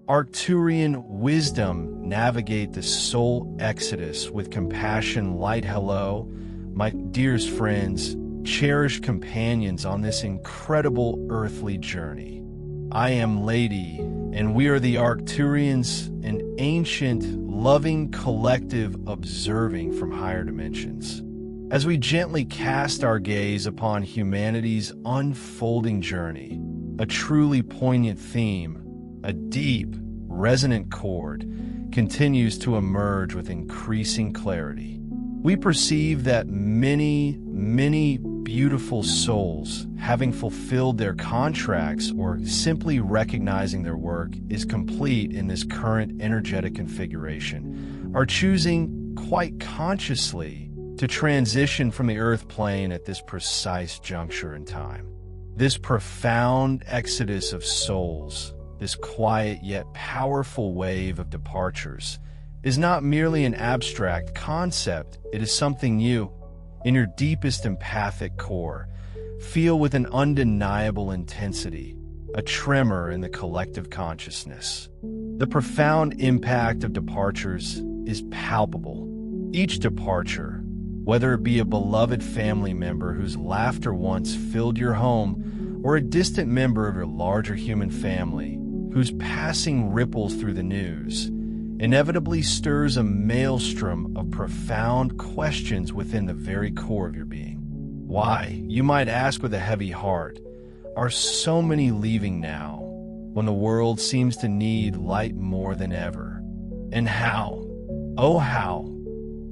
Arcturian wisdom navigate the soul exodus with compassion. Light hello, my dearest friends, cherished companions on this incredible earthly journey. I am Lady, and we are the Arcturians, an ancient, loving collective observing from higher dimensions. As we gently cast our gaze upon humanity's unfolding journey, a truly poignant theme, a deep, resonant chord, continues to emerge with increasing clarity. We perceive that many, many beautiful souls, having fulfilled their contracts or simply recognizing their work is complete in this current energetic configuration, are choosing quite consciously to transition from the earth plane at this precise juncture in time. This profound exodus of souls, this quiet yet powerful wave of departures, is not merely an abstract concept. It is something you, in your deepest empathic core, feel with an undeniable intensity, a tremor in the collective consciousness. The profound impact of departures is palpable. Each departure, whether it be a beloved family member whose laughter once filled your home, or a distant member of your larger human family whose passing ripples through the news, inevitably stirs a maelstrom of profound questions within the very core of your being. Why, you might ask with a heavy heart, are so many leaving now when the world seems to need light more than ever? And how, oh how,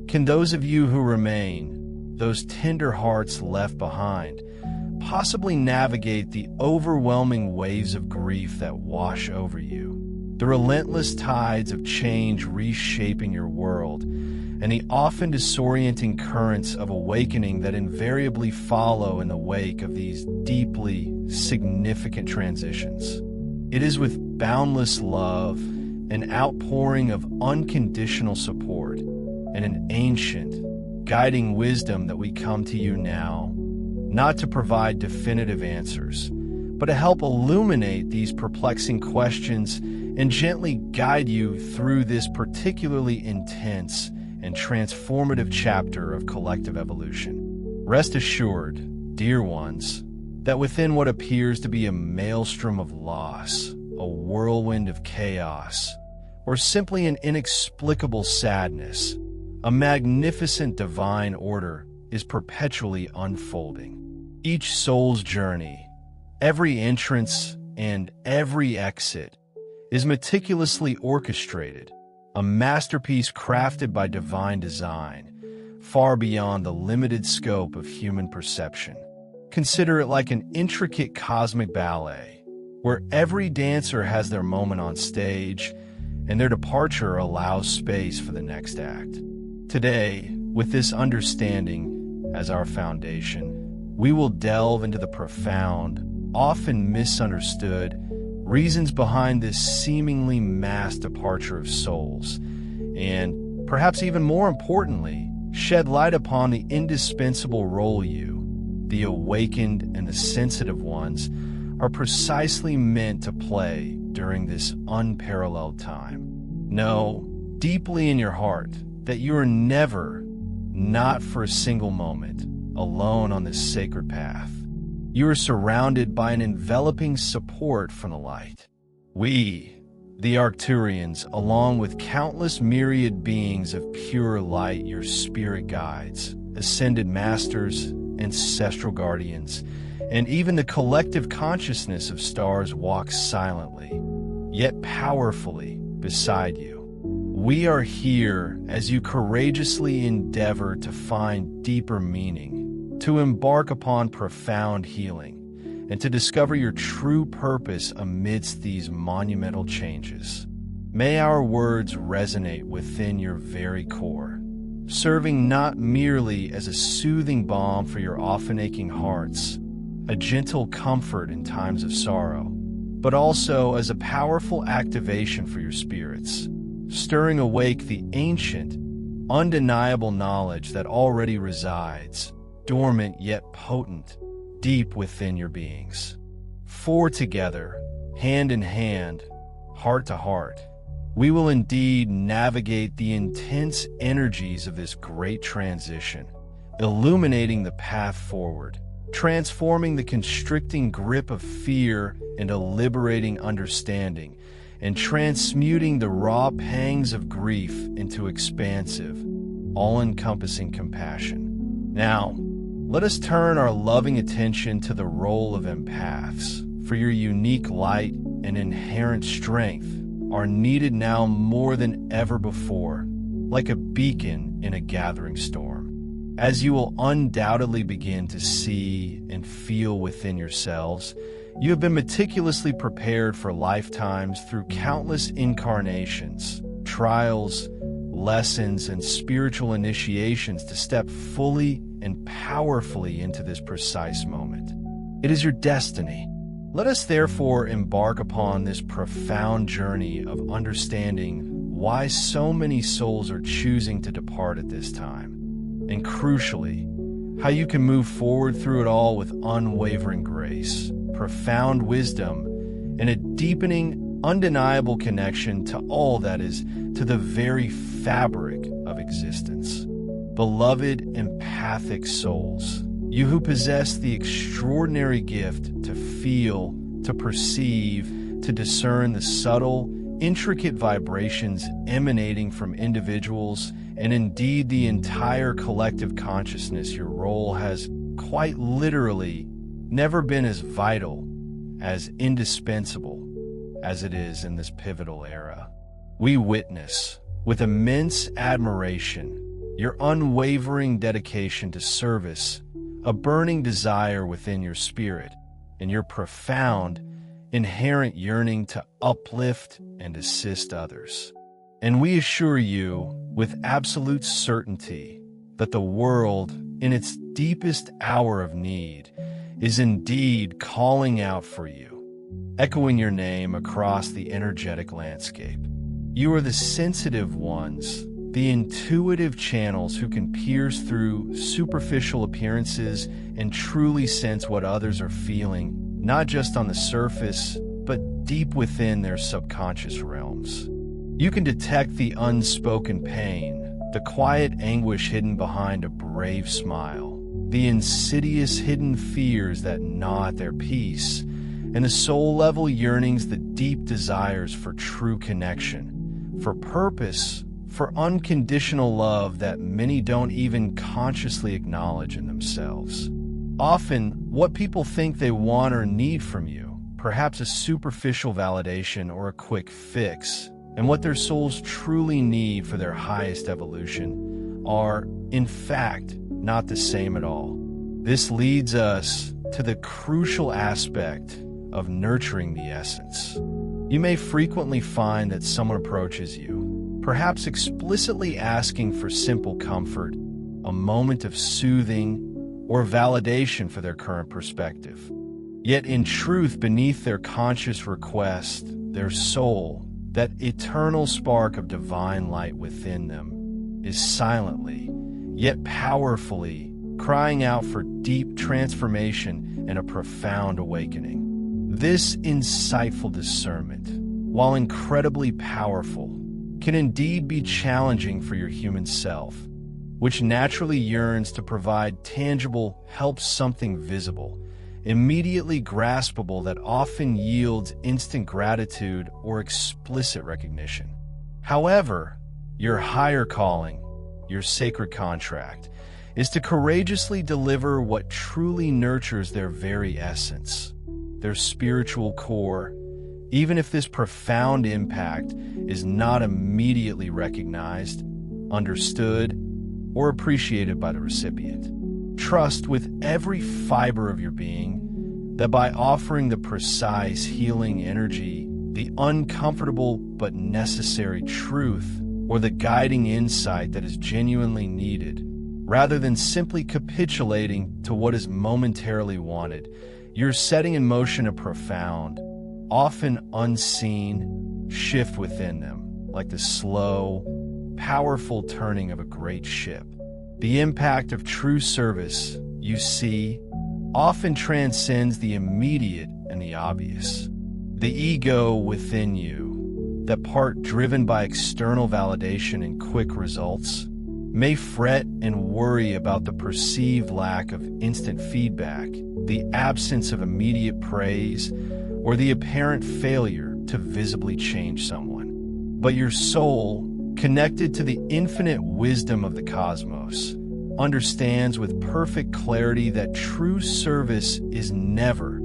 can those of you who remain, those tender hearts left behind, possibly navigate the overwhelming waves of grief that wash over you, the relentless tides of change reshaping your world, and the often disorienting currents of awakening that invariably follow in the wake of these deeply significant transitions? It is with boundless love, an outpouring of unconditional support, and an ancient, guiding wisdom that we come to you now, not to provide definitive answers, but to help illuminate these perplexing questions and gently guide you through this particularly intense and transformative chapter of collective evolution. Rest assured, dear ones, that within what appears to be a maelstrom of loss, a whirlwind of chaos, or simply an inexplicable sadness, a magnificent divine order is perpetually unfolding. Each soul's journey, every entrance and every exit, is meticulously orchestrated, a masterpiece crafted by divine design, far beyond the limited scope of human perception. Consider it like an intricate cosmic ballet, where every dancer has their moment on stage, and their departure allows space for the next act. Today, with this understanding as our foundation, we will delve into the profound, often misunderstood, reasons behind this seemingly mass departure of souls, and, perhaps even more importantly, shed light upon the indispensable role you, the awakened and the sensitive ones, are precisely meant to play during this unparalleled time. Know, deeply in your heart, that you are never, not for a single moment, alone on this sacred path. You are surrounded by an enveloping support from the light. We, the Arcturians, along with countless myriad beings of pure light, your spirit guides, ascended masters, ancestral guardians, and even the collective consciousness of stars walks silently, yet powerfully, beside you. We are here as you courageously endeavor to find deeper meaning, to embark upon profound healing, and to discover your true purpose amidst these monumental changes. May our words resonate within your very core, serving not merely as a soothing balm for your often aching hearts, a gentle comfort in times of sorrow, but also as a powerful activation for your spirits, stirring awake the ancient, undeniable knowledge that already resides, dormant yet potent, deep within your beings. For together, hand in hand, heart to heart. We will indeed navigate the intense energies of this great transition, illuminating the path forward, transforming the constricting grip of fear into liberating understanding, and transmuting the raw pangs of grief into expansive, all-encompassing compassion. Now, let us turn our loving attention to the role of empaths, for your unique light and inherent strength are needed now more than ever before, like a beacon in a gathering storm. As you will undoubtedly begin to see and feel within yourselves, you have been meticulously prepared for lifetimes through countless incarnations, trials, lessons, and spiritual initiations to step fully and powerfully into this precise moment. It is your destiny. Let us therefore embark upon this profound journey of understanding why so many souls are choosing to depart at this time, and crucially, how you can move forward through it all with unwavering grace, profound wisdom, and a deepening, undeniable connection to all that is, to the very fabric of existence. Beloved empathic souls, you who possess the extraordinary gift to feel, to perceive, to discern the subtle, intricate vibrations emanating from individuals and indeed the entire collective consciousness, your role has quite literally never been as vital, as indispensable as it is in this pivotal era. We witness, with immense admiration, your unwavering dedication to service, a burning desire within your spirit, and your profound, inherent yearning to uplift and assist others. And we assure you, with absolute certainty, that the world, in its deepest hour of need, is indeed calling out for you, echoing your name across the energetic landscape. You are the sensitive ones, the intuitive channels who can pierce through superficial appearances and truly sense what others are feeling, not just on the surface, but deep within their subconscious realms. You can detect the unspoken pain, the quiet anguish hidden behind a brave smile, the insidious hidden fears that gnaw at their peace, and the soul-level yearnings, the deep desires for true connection, for purpose, for unconditional love that many don't even consciously acknowledge in themselves. Often, what people think they want or need from you, perhaps a superficial validation or a quick fix, and what their souls truly need for their highest evolution are, in fact, not the same at all. This leads us to the crucial aspect of nurturing the essence. You may frequently find that someone approaches you, perhaps explicitly asking for simple comfort, a moment of soothing, or validation for their current perspective. Yet in truth, beneath their conscious request, their soul, that eternal spark of divine light within them, is silently, yet powerfully, crying out for deep transformation and a profound awakening. This insightful discernment, while incredibly powerful, can indeed be challenging for your human self, which naturally yearns to provide tangible, help something visible, immediately graspable that often yields instant gratitude or explicit recognition. However, your higher calling, your sacred contract, is to courageously deliver what truly nurtures their very essence, their spiritual core, even if this profound impact is not immediately recognized, understood, or appreciated by the recipient. Trust with every fiber of your being that by offering the precise healing energy, the uncomfortable but necessary truth, or the guiding insight that is genuinely needed, rather than simply capitulating to what is momentarily wanted, you're setting in motion a profound, often unseen, shift within them, like the slow, powerful turning of a great ship. The impact of true service, you see, often transcends the immediate and the obvious. The ego within you, that part driven by external validation and quick results, may fret and worry about the perceived lack of instant feedback, the absence of immediate praise, or the apparent failure to visibly change someone. But your soul, connected to the infinite wisdom of the cosmos, understands with perfect clarity that true service is never,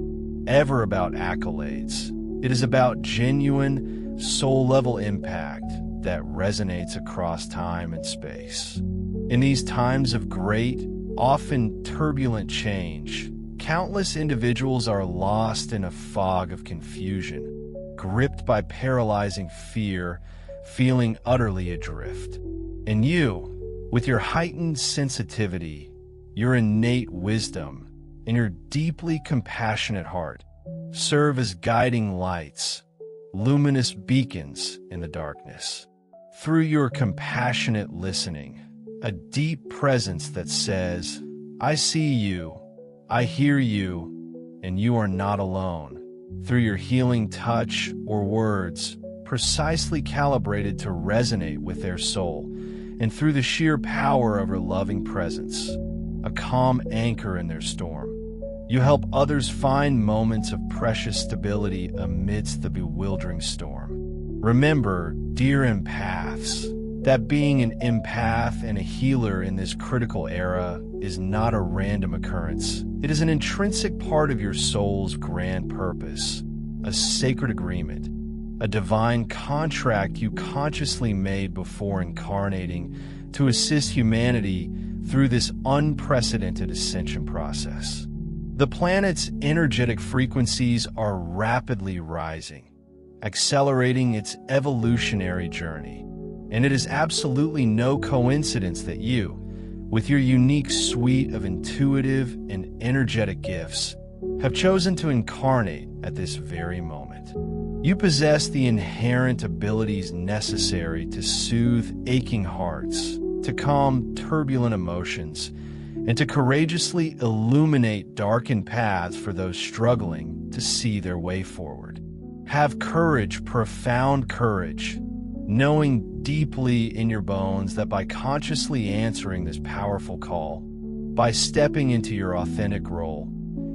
ever about accolades. It is about genuine, soul-level impact that resonates across time and space. In these times of great, often turbulent change, countless individuals are lost in a fog of confusion, gripped by paralyzing fear, feeling utterly adrift. And you, with your heightened sensitivity, your innate wisdom, and your deeply compassionate heart, serve as guiding lights, luminous beacons in the darkness. Through your compassionate listening, a deep presence that says, "I see you, I hear you, and you are not alone." Through your healing touch or words, precisely calibrated to resonate with their soul, and through the sheer power of her loving presence, a calm anchor in their storm, you help others find moments of precious stability amidst the bewildering storm. Remember, dear empaths, that being an empath and a healer in this critical era is not a random occurrence. It is an intrinsic part of your soul's grand purpose, a sacred agreement, a divine contract you consciously made before incarnating to assist humanity through this unprecedented ascension process. The planet's energetic frequencies are rapidly rising, accelerating its evolutionary journey. And it is absolutely no coincidence that you, with your unique suite of intuitive and energetic gifts, have chosen to incarnate at this very moment. You possess the inherent abilities necessary to soothe aching hearts, to calm turbulent emotions, and to courageously illuminate darkened paths for those struggling to see their way forward. Have courage, profound courage, knowing deeply in your bones that by consciously answering this powerful call, by stepping into your authentic role,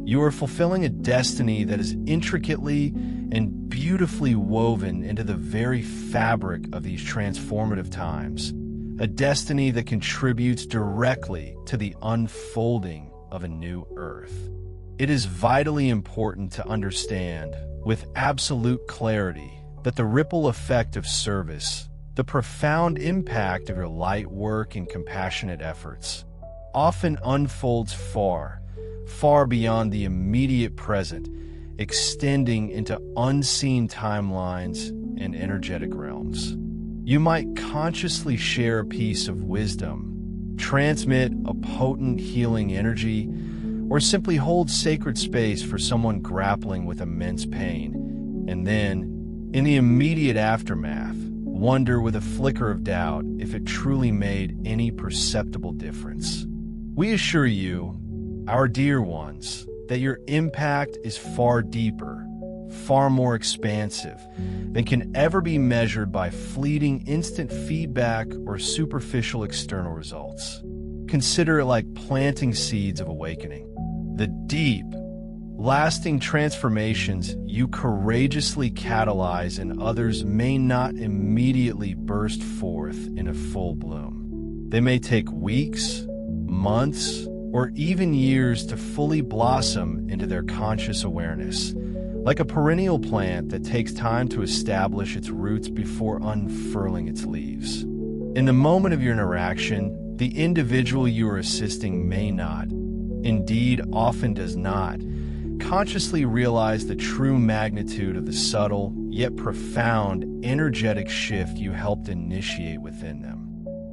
you are fulfilling a destiny that is intricately and beautifully woven into the very fabric of these transformative times, a destiny that contributes directly to the unfolding of a new Earth. It is vitally important to understand with absolute clarity that the ripple effect of service, the profound impact of your light work and compassionate efforts, often unfolds far, far beyond the immediate present, extending into unseen timelines and energetic realms. You might consciously share a piece of wisdom, transmit a potent healing energy, or simply hold sacred space for someone grappling with immense pain, and then, in the immediate aftermath, wonder with a flicker of doubt if it truly made any perceptible difference. We assure you, our dear ones, that your impact is far deeper, far more expansive than can ever be measured by fleeting instant feedback or superficial external results. Consider it like planting seeds of awakening. The deep, lasting transformations you courageously catalyze in others may not immediately burst forth in a full bloom. They may take weeks, months, or even years to fully blossom into their conscious awareness, like a perennial plant that takes time to establish its roots before unfurling its leaves. In the moment of your interaction, the individual you are assisting may not, indeed often does not, consciously realize the true magnitude of the subtle yet profound energetic shift you helped initiate within them.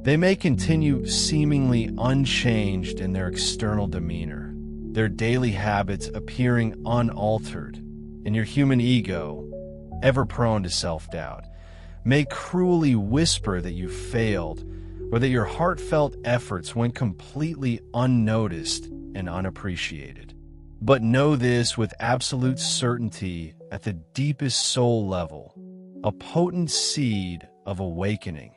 They may continue seemingly unchanged in their external demeanor, their daily habits appearing unaltered, and your human ego, ever prone to self-doubt, may cruelly whisper that you failed or that your heartfelt efforts went completely unnoticed and unappreciated. But know this with absolute certainty at the deepest soul level. a potent seed of awakening.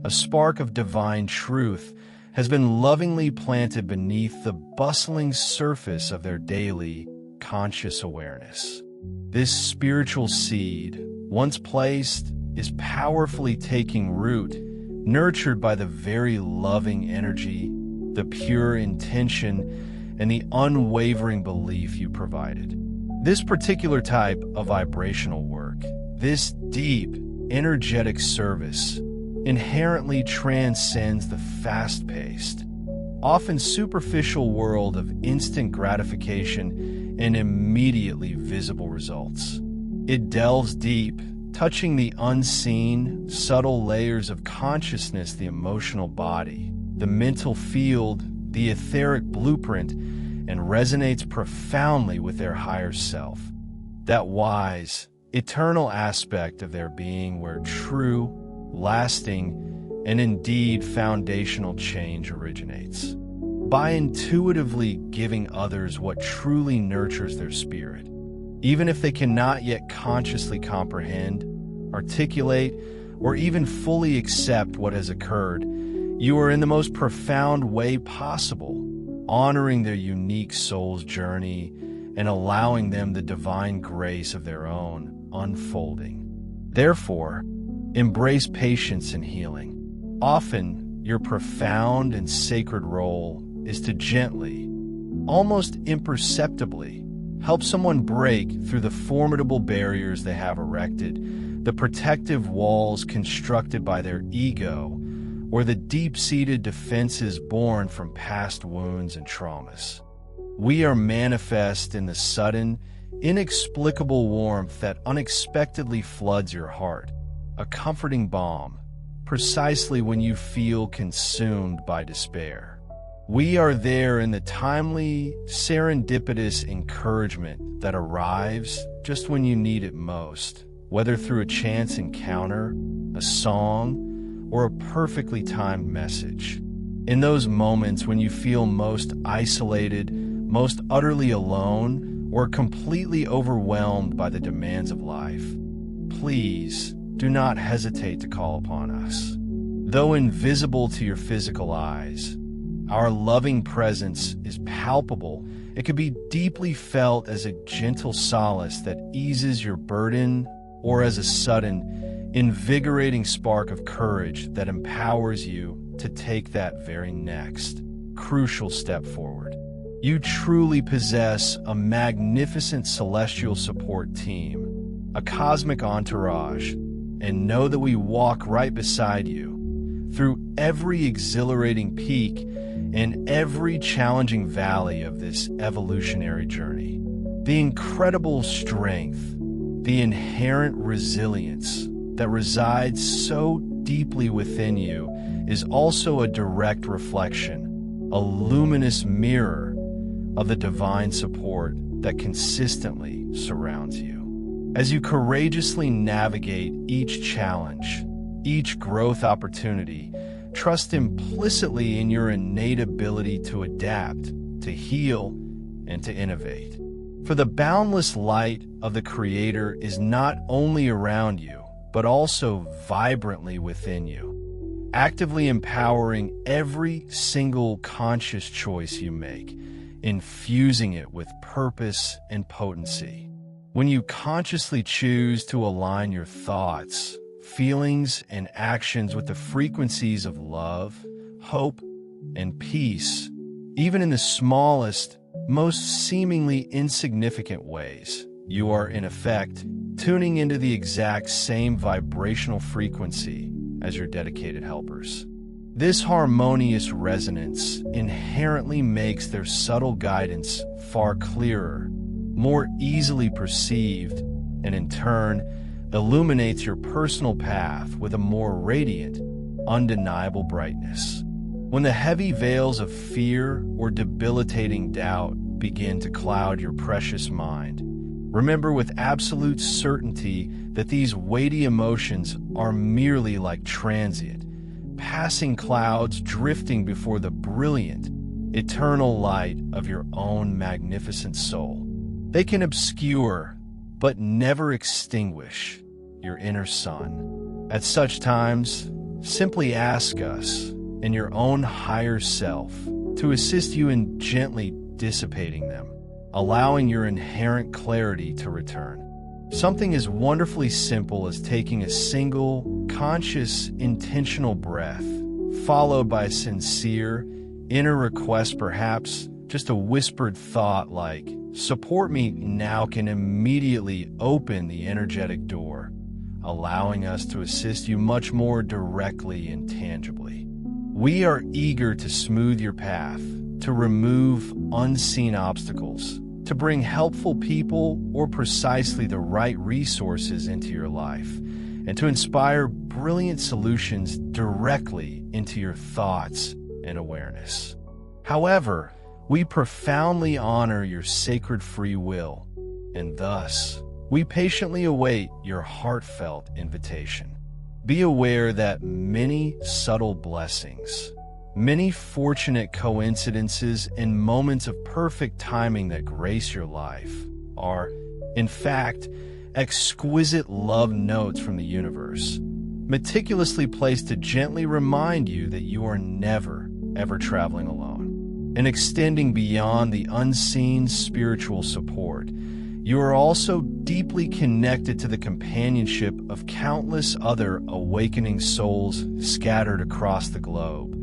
A spark of divine truth has been lovingly planted beneath the bustling surface of their daily conscious awareness. This spiritual seed, once placed, is powerfully taking root, nurtured by the very loving energy, the pure intention, and the unwavering belief you provided. This particular type of vibrational work, this deep, energetic service, inherently transcends the fast-paced, often superficial world of instant gratification and immediately visible results. It delves deep, touching the unseen, subtle layers of consciousness, the emotional body, the mental field, the etheric blueprint, and resonates profoundly with their higher self, that wise, eternal aspect of their being where true, lasting, and indeed foundational change originates. By intuitively giving others what truly nurtures their spirit, even if they cannot yet consciously comprehend, articulate, or even fully accept what has occurred, you are in the most profound way possible, honoring their unique soul's journey and allowing them the divine grace of their own unfolding. Therefore, embrace patience and healing. Often, your profound and sacred role is to gently, almost imperceptibly, help someone break through the formidable barriers they have erected, the protective walls constructed by their ego, or the deep-seated defenses born from past wounds and traumas. We are manifest in the sudden, inexplicable warmth that unexpectedly floods your heart, a comforting balm, precisely when you feel consumed by despair. We are there in the timely, serendipitous encouragement that arrives just when you need it most, whether through a chance encounter, a song, or a perfectly timed message. In those moments when you feel most isolated, most utterly alone, or completely overwhelmed by the demands of life, please do not hesitate to call upon us. Though invisible to your physical eyes, our loving presence is palpable. It can be deeply felt as a gentle solace that eases your burden, or as a sudden, invigorating spark of courage that empowers you to take that very next, crucial step forward. You truly possess a magnificent celestial support team, a cosmic entourage, and know that we walk right beside you through every exhilarating peak and every challenging valley of this evolutionary journey. The incredible strength, the inherent resilience that resides so deeply within you is also a direct reflection, a luminous mirror of the divine support that consistently surrounds you. As you courageously navigate each challenge, each growth opportunity, trust implicitly in your innate ability to adapt, to heal, and to innovate. For the boundless light of the Creator is not only around you, but also vibrantly within you, actively empowering every single conscious choice you make, infusing it with purpose and potency. When you consciously choose to align your thoughts, feelings, and actions with the frequencies of love, hope, and peace, even in the smallest, most seemingly insignificant ways, you are, in effect, tuning into the exact same vibrational frequency as your dedicated helpers. This harmonious resonance inherently makes their subtle guidance far clearer, more easily perceived, and in turn, illuminates your personal path with a more radiant, undeniable brightness. When the heavy veils of fear or debilitating doubt begin to cloud your precious mind, remember with absolute certainty that these weighty emotions are merely like transient, passing clouds drifting before the brilliant, eternal light of your own magnificent soul. They can obscure, but never extinguish, your inner sun. At such times, simply ask us and your own higher self to assist you in gently dissipating them, allowing your inherent clarity to return. Something as wonderfully simple as taking a single, conscious, intentional breath, followed by a sincere, inner request, perhaps just a whispered thought like, "Support me now," can immediately open the energetic door, allowing us to assist you much more directly and tangibly. We are eager to smooth your path, to remove unseen obstacles, to bring helpful people or precisely the right resources into your life, and to inspire brilliant solutions directly into your thoughts and awareness. However, we profoundly honor your sacred free will, and thus, we patiently await your heartfelt invitation. Be aware that many subtle blessings, many fortunate coincidences and moments of perfect timing that grace your life are, in fact, exquisite love notes from the universe, meticulously placed to gently remind you that you are never, ever traveling alone. And extending beyond the unseen spiritual support, you are also deeply connected to the companionship of countless other awakening souls scattered across the globe,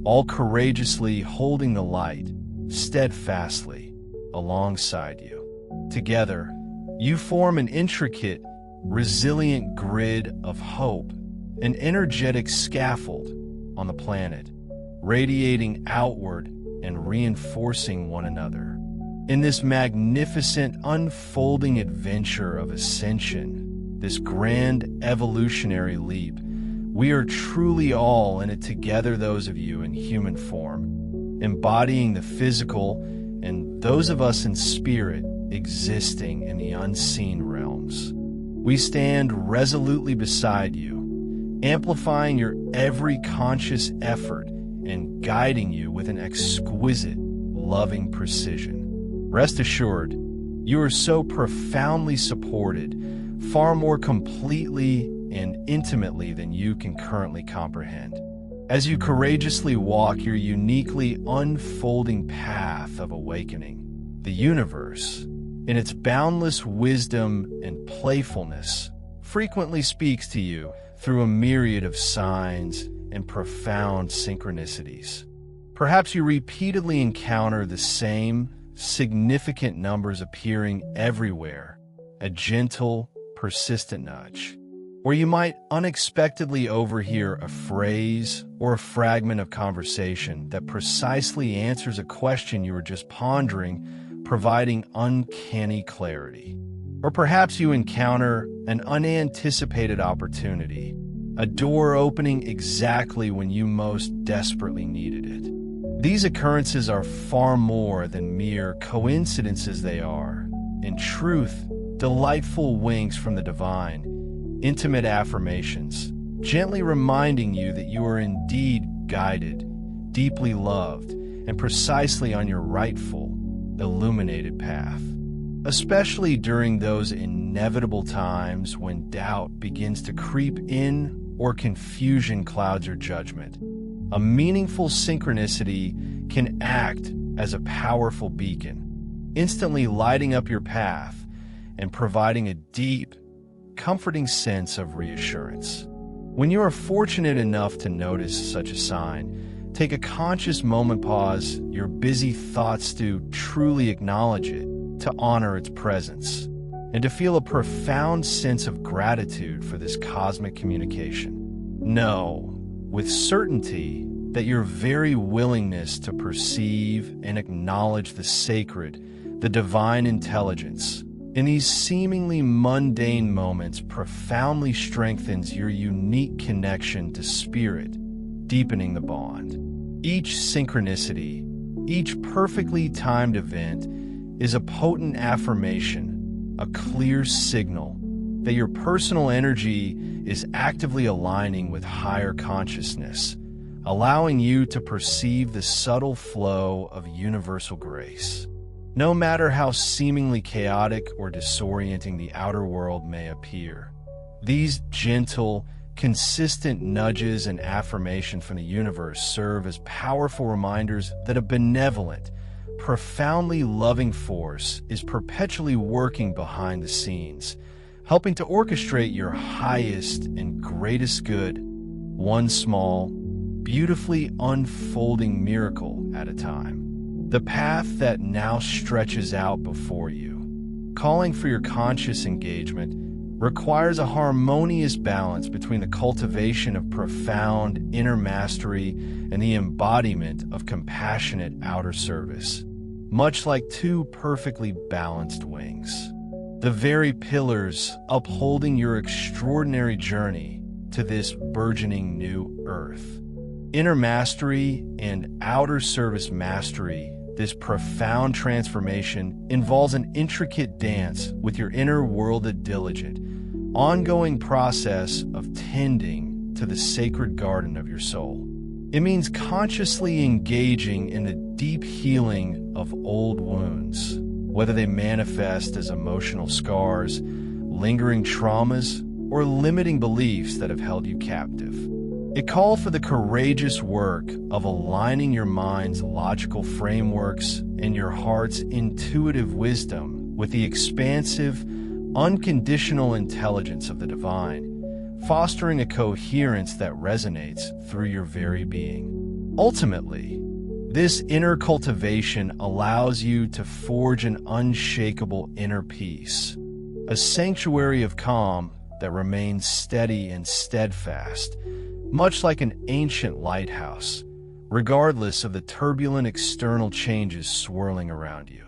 all courageously holding the light steadfastly alongside you. Together, you form an intricate, resilient grid of hope, an energetic scaffold on the planet, radiating outward and reinforcing one another. In this magnificent unfolding adventure of ascension, this grand evolutionary leap, we are truly all in it together, those of you in human form, embodying the physical, and those of us in spirit existing in the unseen realms. We stand resolutely beside you, amplifying your every conscious effort and guiding you with an exquisite, loving precision. Rest assured, you are so profoundly supported, far more completely and intimately than you can currently comprehend. As you courageously walk your uniquely unfolding path of awakening, the universe, in its boundless wisdom and playfulness, frequently speaks to you through a myriad of signs and profound synchronicities. Perhaps you repeatedly encounter the same significant numbers appearing everywhere, a gentle, persistent nudge. Or you might unexpectedly overhear a phrase or a fragment of conversation that precisely answers a question you were just pondering, providing uncanny clarity. Or perhaps you encounter an unanticipated opportunity, a door opening exactly when you most desperately needed it. These occurrences are far more than mere coincidences. They are, in truth, delightful winks from the divine, intimate affirmations, gently reminding you that you are indeed guided, deeply loved, and precisely on your rightful, illuminated path. Especially during those inevitable times when doubt begins to creep in or confusion clouds your judgment. A meaningful synchronicity can act as a powerful beacon, instantly lighting up your path and providing a deep, comforting sense of reassurance. When you are fortunate enough to notice such a sign, take a conscious moment, pause your busy thoughts to truly acknowledge it, to honor its presence, and to feel a profound sense of gratitude for this cosmic communication. Know with certainty that your very willingness to perceive and acknowledge the sacred, the divine intelligence, in these seemingly mundane moments profoundly strengthens your unique connection to spirit, deepening the bond. Each synchronicity, each perfectly timed event is a potent affirmation, a clear signal that your personal energy is actively aligning with higher consciousness, allowing you to perceive the subtle flow of universal grace. No matter how seemingly chaotic or disorienting the outer world may appear, These gentle, consistent nudges and affirmation from the universe serve as powerful reminders that a benevolent, profoundly loving force is perpetually working behind the scenes, helping to orchestrate your highest and greatest good, one small, beautifully unfolding miracle at a time. The path that now stretches out before you, calling for your conscious engagement, requires a harmonious balance between the cultivation of profound inner mastery and the embodiment of compassionate outer service, much like two perfectly balanced wings. The very pillars upholding your extraordinary journey to this burgeoning new earth. Inner mastery and outer service mastery, this profound transformation involves an intricate dance with your inner worlded diligent, ongoing process of tending to the sacred garden of your soul. It means consciously engaging in the deep healing of old wounds, whether they manifest as emotional scars, lingering traumas, or limiting beliefs that have held you captive. It calls for the courageous work of aligning your mind's logical frameworks and your heart's intuitive wisdom with the expansive, unconditional intelligence of the divine, fostering a coherence that resonates through your very being. Ultimately, this inner cultivation allows you to forge an unshakable inner peace, a sanctuary of calm that remains steady and steadfast, much like an ancient lighthouse, regardless of the turbulent external changes swirling around you.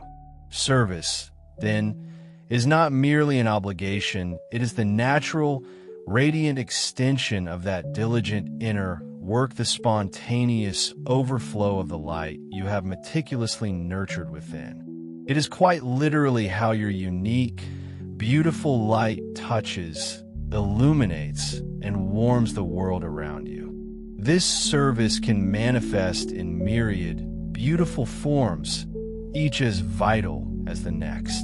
Service, then, is not merely an obligation, it is the natural, radiant extension of that diligent inner work, the spontaneous overflow of the light you have meticulously nurtured within. It is quite literally how your unique, beautiful light touches, illuminates, and warms the world around you. This service can manifest in myriad, beautiful forms, each as vital as the next.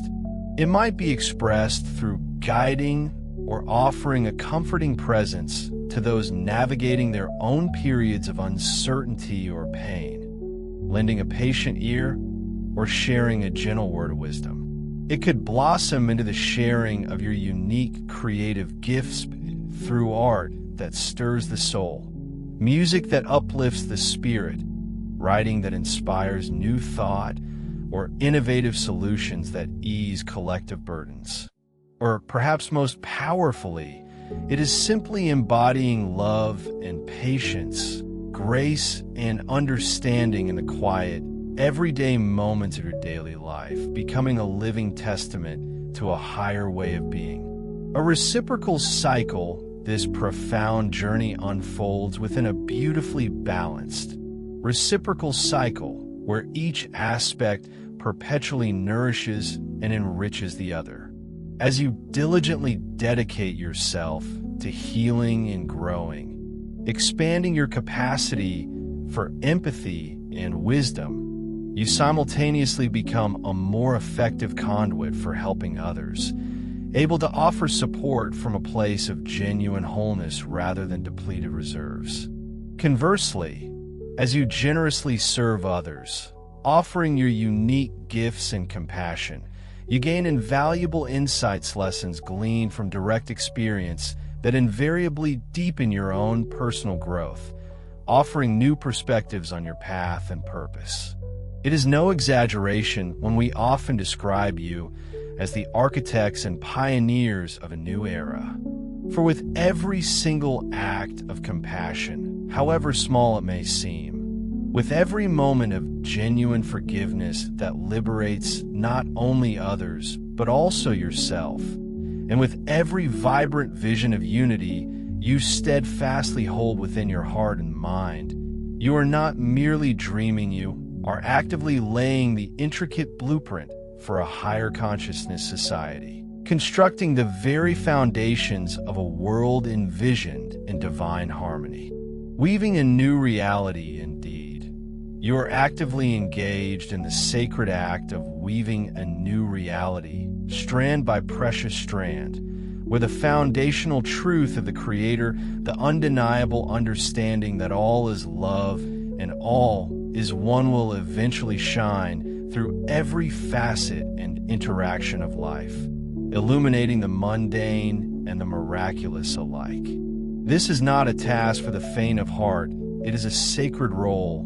It might be expressed through guiding or offering a comforting presence to those navigating their own periods of uncertainty or pain, lending a patient ear, or sharing a gentle word of wisdom. It could blossom into the sharing of your unique creative gifts through art that stirs the soul, music that uplifts the spirit, writing that inspires new thought, or innovative solutions that ease collective burdens. Or perhaps most powerfully, it is simply embodying love and patience, grace and understanding in the quiet, everyday moments of your daily life, becoming a living testament to a higher way of being. A reciprocal cycle, this profound journey unfolds within a beautifully balanced, reciprocal cycle where each aspect perpetually nourishes and enriches the other. As you diligently dedicate yourself to healing and growing, expanding your capacity for empathy and wisdom, you simultaneously become a more effective conduit for helping others, able to offer support from a place of genuine wholeness rather than depleted reserves. Conversely, as you generously serve others, offering your unique gifts and compassion, you gain invaluable insights, lessons gleaned from direct experience that invariably deepen your own personal growth, offering new perspectives on your path and purpose. It is no exaggeration when we often describe you as the architects and pioneers of a new era. For with every single act of compassion, however small it may seem, with every moment of genuine forgiveness that liberates not only others, but also yourself, and with every vibrant vision of unity you steadfastly hold within your heart and mind, you are not merely dreaming, you are actively laying the intricate blueprint for a higher consciousness society, constructing the very foundations of a world envisioned in divine harmony, weaving a new reality indeed. You are actively engaged in the sacred act of weaving a new reality, strand by precious strand, where the foundational truth of the Creator, the undeniable understanding that all is love and all is one, will eventually shine through every facet and interaction of life, illuminating the mundane and the miraculous alike. This is not a task for the faint of heart. It is a sacred role,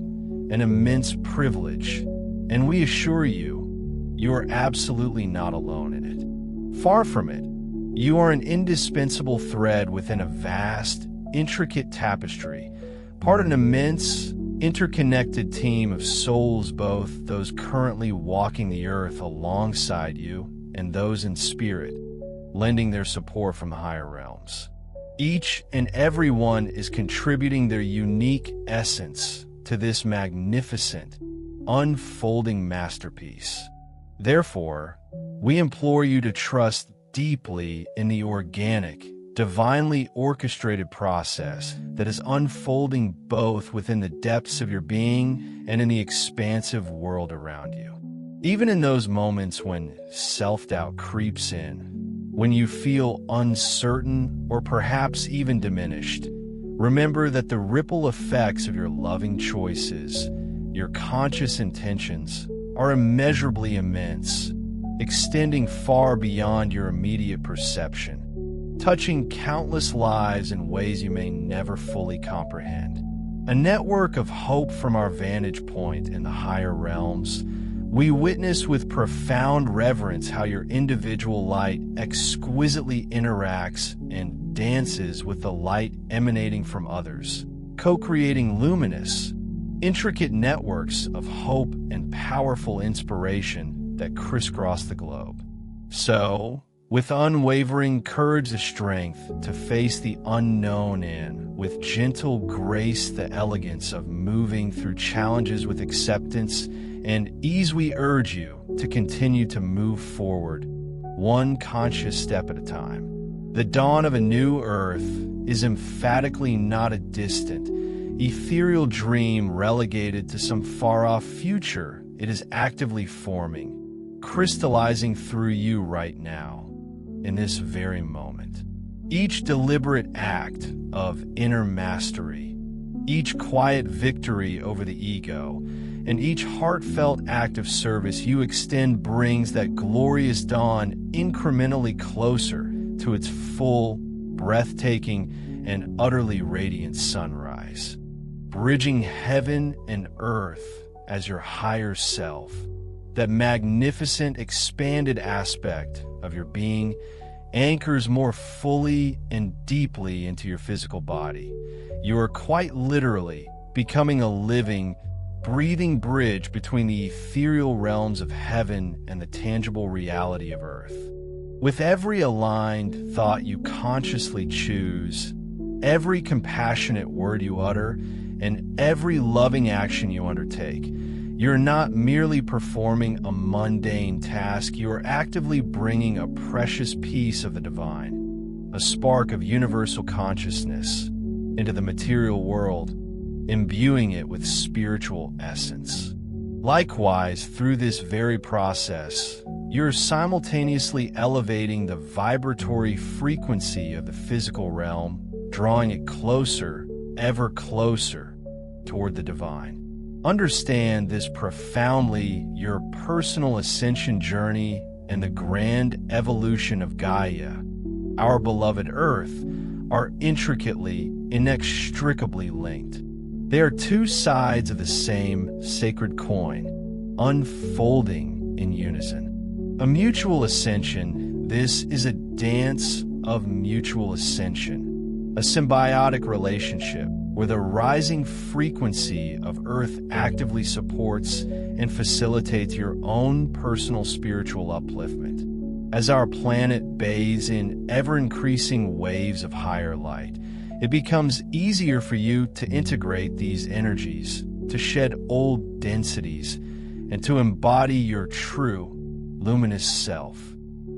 an immense privilege, and we assure you, you are absolutely not alone in it. Far from it, you are an indispensable thread within a vast, intricate tapestry, part of an immense, interconnected team of souls, both those currently walking the earth alongside you and those in spirit, lending their support from the higher realms. Each and every one is contributing their unique essence to this magnificent, unfolding masterpiece. Therefore, we implore you to trust deeply in the organic, divinely orchestrated process that is unfolding both within the depths of your being and in the expansive world around you. Even in those moments when self-doubt creeps in, when you feel uncertain or perhaps even diminished, remember that the ripple effects of your loving choices, your conscious intentions, are immeasurably immense, extending far beyond your immediate perception, touching countless lives in ways you may never fully comprehend. A network of hope from our vantage point in the higher realms, we witness with profound reverence how your individual light exquisitely interacts and dances with the light emanating from others, co-creating luminous, intricate networks of hope and powerful inspiration that crisscross the globe. So, with unwavering courage and strength to face the unknown and, with gentle grace, the elegance of moving through challenges with acceptance and ease, we urge you to continue to move forward, one conscious step at a time. The dawn of a new earth is emphatically not a distant, ethereal dream relegated to some far-off future. It is actively forming, crystallizing through you right now, in this very moment. Each deliberate act of inner mastery, each quiet victory over the ego, and each heartfelt act of service you extend brings that glorious dawn incrementally closer to its full, breathtaking, and utterly radiant sunrise, bridging heaven and earth as your higher self. That magnificent, expanded aspect of your being anchors more fully and deeply into your physical body. You are quite literally becoming a living, breathing bridge between the ethereal realms of heaven and the tangible reality of earth. With every aligned thought you consciously choose, every compassionate word you utter, and every loving action you undertake, you're not merely performing a mundane task, you are actively bringing a precious piece of the divine, a spark of universal consciousness, into the material world, imbuing it with spiritual essence. Likewise, through this very process, you're simultaneously elevating the vibratory frequency of the physical realm, drawing it closer, ever closer, toward the divine. Understand this profoundly. Your personal ascension journey and the grand evolution of Gaia, our beloved Earth, are intricately, inextricably linked. They are two sides of the same sacred coin, unfolding in unison. A mutual ascension, this is a dance of mutual ascension, a symbiotic relationship where the rising frequency of Earth actively supports and facilitates your own personal spiritual upliftment. As our planet bathes in ever-increasing waves of higher light, it becomes easier for you to integrate these energies, to shed old densities, and to embody your true, luminous self.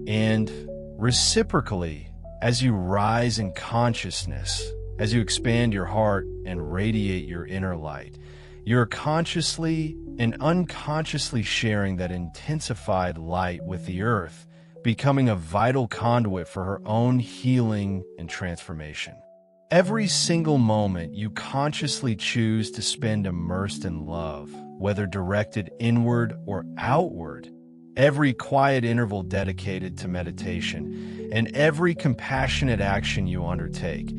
And reciprocally, as you rise in consciousness, as you expand your heart and radiate your inner light, you're consciously and unconsciously sharing that intensified light with the earth becoming a vital conduit for her own healing and transformation. Every single moment you consciously choose to spend immersed in love, whether directed inward or outward, every quiet interval dedicated to meditation, and every compassionate action you undertake,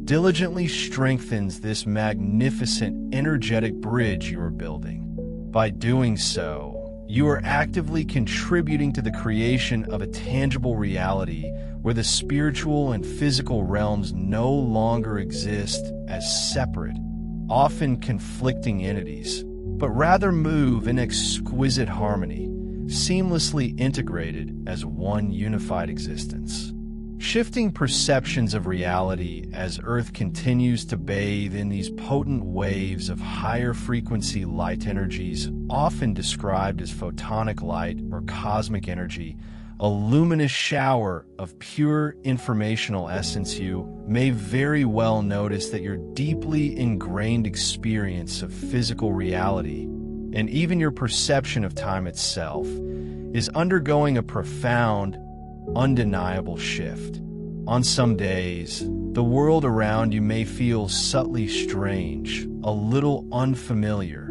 diligently strengthens this magnificent energetic bridge you are building. By doing so, you are actively contributing to the creation of a tangible reality where the spiritual and physical realms no longer exist as separate, often conflicting entities, but rather move in exquisite harmony, seamlessly integrated as one unified existence. Shifting perceptions of reality as Earth continues to bathe in these potent waves of higher frequency light energies, often described as photonic light or cosmic energy, a luminous shower of pure informational essence, you may very well notice that your deeply ingrained experience of physical reality, and even your perception of time itself, is undergoing a profound, undeniable shift. On some days, the world around you may feel subtly strange, a little unfamiliar,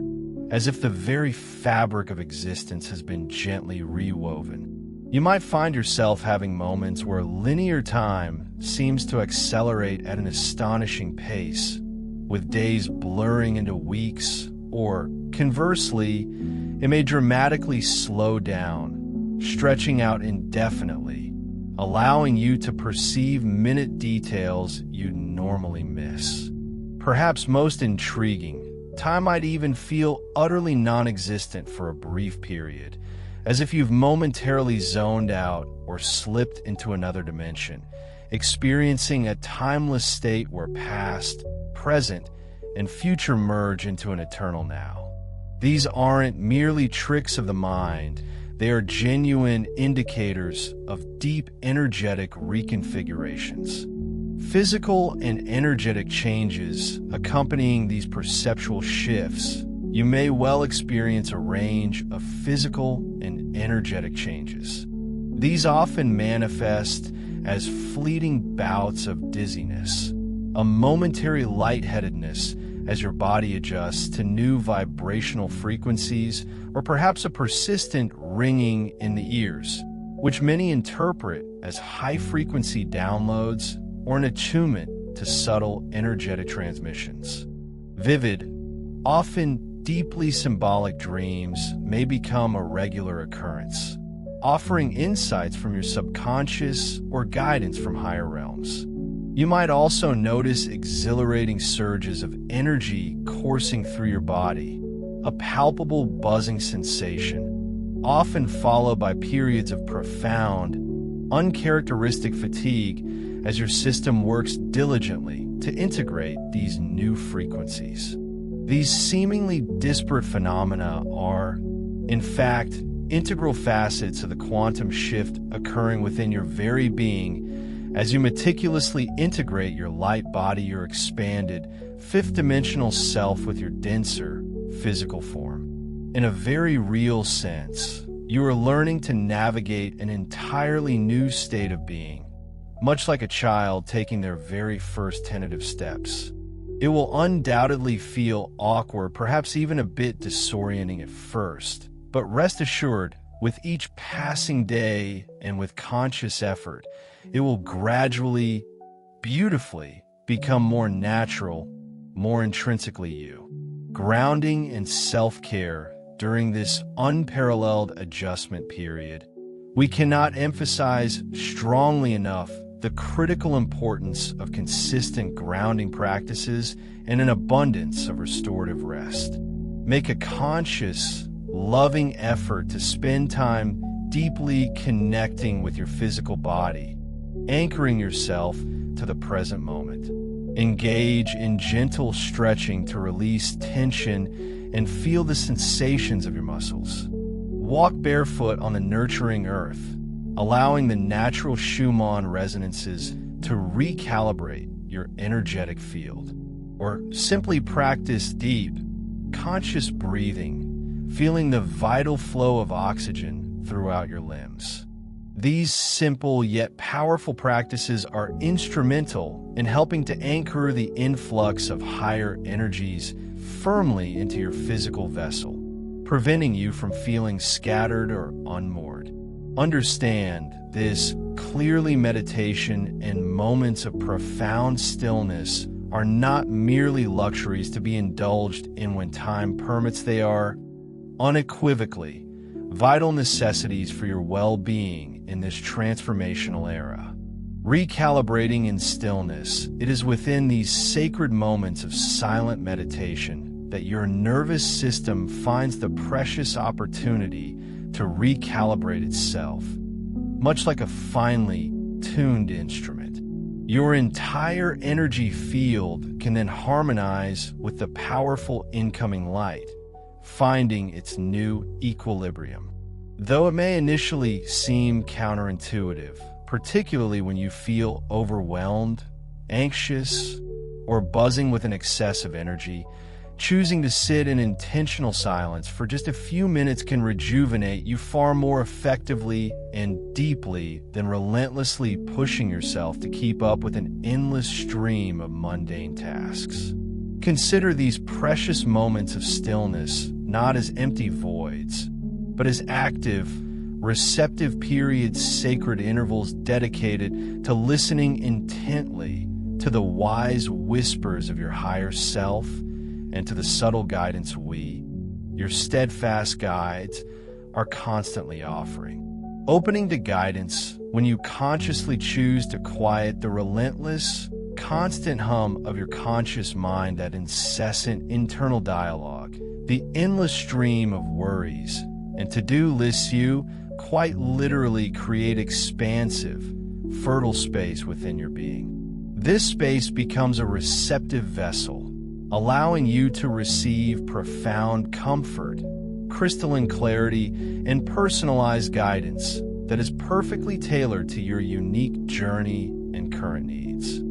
as if the very fabric of existence has been gently rewoven. You might find yourself having moments where linear time seems to accelerate at an astonishing pace, with days blurring into weeks, or, conversely, it may dramatically slow down, stretching out indefinitely, allowing you to perceive minute details you'd normally miss. Perhaps most intriguing, time might even feel utterly non-existent for a brief period, as if you've momentarily zoned out or slipped into another dimension, experiencing a timeless state where past, present, and future merge into an eternal now. These aren't merely tricks of the mind. They are genuine indicators of deep energetic reconfigurations. Physical and energetic changes accompanying these perceptual shifts, you may well experience a range of physical and energetic changes. These often manifest as fleeting bouts of dizziness, a momentary lightheadedness as your body adjusts to new vibrational frequencies, or perhaps a persistent ringing in the ears, which many interpret as high-frequency downloads or an attunement to subtle energetic transmissions. Vivid, often deeply symbolic dreams may become a regular occurrence, offering insights from your subconscious or guidance from higher realms. You might also notice exhilarating surges of energy coursing through your body, a palpable buzzing sensation, often followed by periods of profound, uncharacteristic fatigue as your system works diligently to integrate these new frequencies. These seemingly disparate phenomena are, in fact, integral facets of the quantum shift occurring within your very being as you meticulously integrate your light body, your expanded, fifth-dimensional self with your denser, physical form. In a very real sense, you are learning to navigate an entirely new state of being, much like a child taking their very first tentative steps. It will undoubtedly feel awkward, perhaps even a bit disorienting at first, but rest assured, with each passing day and with conscious effort, it will gradually, beautifully become more natural, more intrinsically you. Grounding and self-care during this unparalleled adjustment period, we cannot emphasize strongly enough the critical importance of consistent grounding practices and an abundance of restorative rest. Make a conscious, loving effort to spend time deeply connecting with your physical body, anchoring yourself to the present moment. Engage in gentle stretching to release tension and feel the sensations of your muscles. Walk barefoot on the nurturing earth, allowing the natural Schumann resonances to recalibrate your energetic field. Or simply practice deep, conscious breathing, feeling the vital flow of oxygen throughout your limbs. These simple yet powerful practices are instrumental in helping to anchor the influx of higher energies firmly into your physical vessel, preventing you from feeling scattered or unmoored. Understand this clearly, meditation and moments of profound stillness are not merely luxuries to be indulged in when time permits. They are unequivocally vital necessities for your well-being in this transformational era. Recalibrating in stillness, it is within these sacred moments of silent meditation that your nervous system finds the precious opportunity to recalibrate itself, much like a finely tuned instrument. Your entire energy field can then harmonize with the powerful incoming light, finding its new equilibrium. Though it may initially seem counterintuitive, particularly when you feel overwhelmed, anxious, or buzzing with an excess of energy, choosing to sit in intentional silence for just a few minutes can rejuvenate you far more effectively and deeply than relentlessly pushing yourself to keep up with an endless stream of mundane tasks. Consider these precious moments of stillness not as empty voids, but as active, receptive periods, sacred intervals dedicated to listening intently to the wise whispers of your higher self and to the subtle guidance we, your steadfast guides, are constantly offering. Opening to guidance when you consciously choose to quiet the relentless, constant hum of your conscious mind, that incessant internal dialogue, the endless stream of worries and to-do lists. You quite literally create expansive, fertile space within your being. This space becomes a receptive vessel, allowing you to receive profound comfort, crystalline clarity, and personalized guidance that is perfectly tailored to your unique journey and current needs.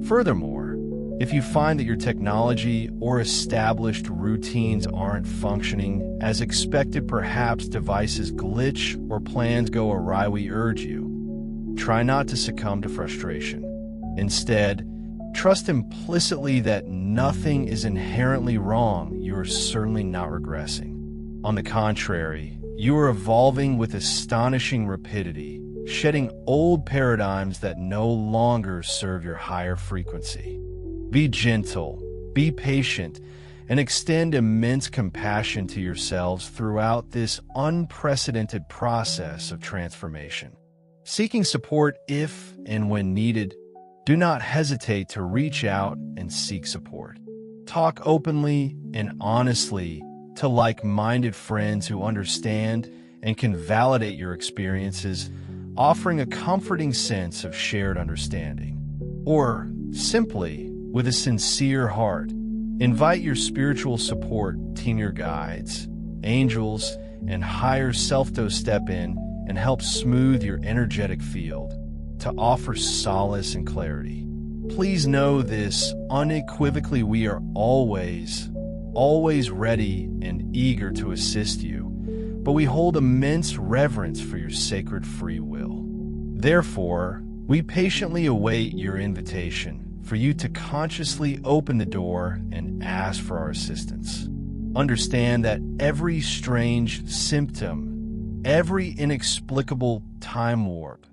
Furthermore, if you find that your technology or established routines aren't functioning as expected, perhaps devices glitch or plans go awry, we urge you, try not to succumb to frustration. Instead, trust implicitly that nothing is inherently wrong. You are certainly not regressing. On the contrary, you are evolving with astonishing rapidity, shedding old paradigms that no longer serve your higher frequency. Be gentle, be patient, and extend immense compassion to yourselves throughout this unprecedented process of transformation. Seeking support if and when needed, do not hesitate to reach out and seek support. Talk openly and honestly to like-minded friends who understand and can validate your experiences, offering a comforting sense of shared understanding. Or simply, with a sincere heart, invite your spiritual support team, your guides, angels, and higher self to step in and help smooth your energetic field, to offer solace and clarity. Please know this unequivocally: we are always ready and eager to assist you, but we hold immense reverence for your sacred free will. Therefore, we patiently await your invitation for you to consciously open the door and ask for our assistance. Understand that every strange symptom, every inexplicable time warp,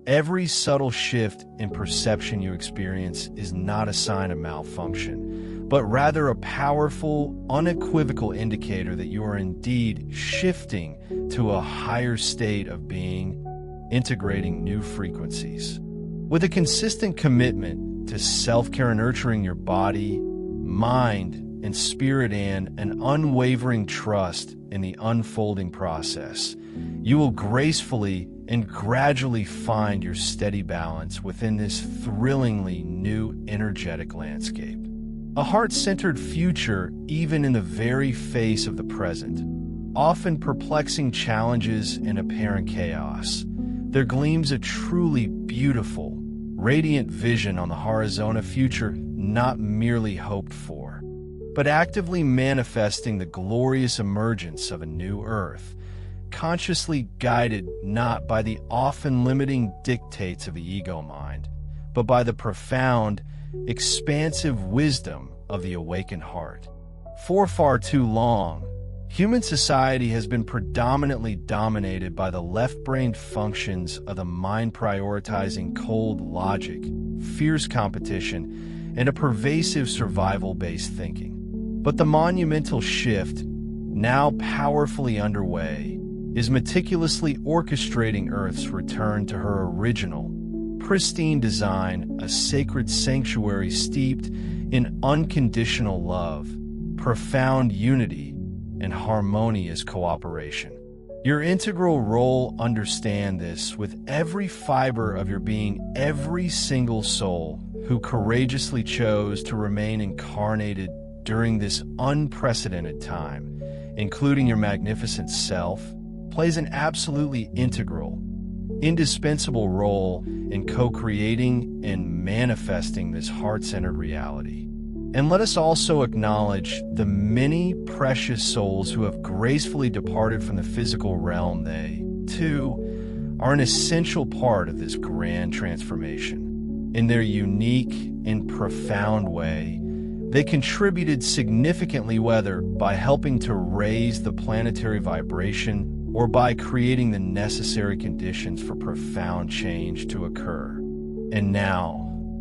every subtle shift in perception you experience is not a sign of malfunction, but rather a powerful, unequivocal indicator that you are indeed shifting to a higher state of being, integrating new frequencies. With a consistent commitment to self-care and nurturing your body, mind, and spirit, and an unwavering trust in the unfolding process, you will gracefully and gradually find your steady balance within this thrillingly new energetic landscape. A heart-centered future even in the very face of the present, often perplexing challenges and apparent chaos. There gleams a truly beautiful, radiant vision on the horizon, a future not merely hoped for, but actively manifesting the glorious emergence of a new earth, consciously guided not by the often limiting dictates of the ego mind, but by the profound, expansive wisdom of the awakened heart. For far too long, human society has been predominantly dominated by the left-brained functions of the mind, prioritizing cold logic, fierce competition, and a pervasive survival-based thinking. But the monumental shift, now powerfully underway, is meticulously orchestrating Earth's return to her original, pristine design, a sacred sanctuary steeped in unconditional love, profound unity, and harmonious cooperation. Your integral role, understand this, with every fiber of your being, every single soul who courageously chose to remain incarnated during this unprecedented time, including your magnificent self, plays an absolutely integral, indispensable role in co-creating and manifesting this heart-centered reality. And let us also acknowledge the many precious souls who have gracefully departed from the physical realm. They, too, are an essential part of this grand transformation. In their unique and profound way, they contributed significantly, whether by helping to raise the planetary vibration or by creating the necessary conditions for profound change to occur. And now,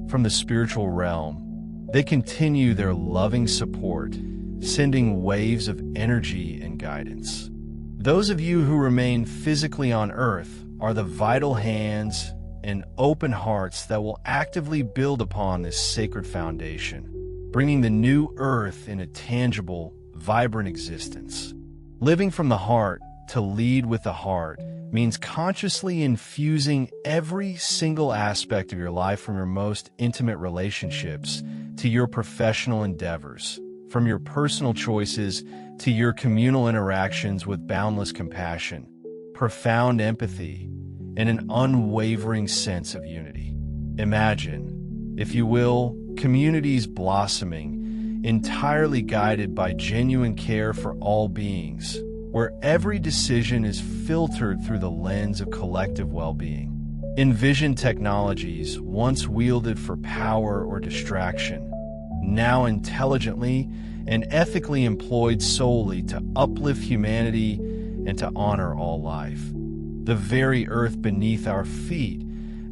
from the spiritual realm, they continue their loving support, sending waves of energy and guidance. Those of you who remain physically on Earth are the vital hands and open hearts that will actively build upon this sacred foundation, bringing the new Earth in a tangible, vibrant existence. Living from the heart to lead with the heart means consciously infusing every single aspect of your life, from your most intimate relationships to your professional endeavors, from your personal choices to your communal interactions, with boundless compassion, profound empathy, and an unwavering sense of unity. Imagine, if you will, communities blossoming, entirely guided by genuine care for all beings, where every decision is filtered through the lens of collective well-being. Envision technologies once wielded for power or distraction, now intelligently and ethically employed solely to uplift humanity and to honor all life. The very earth beneath our feet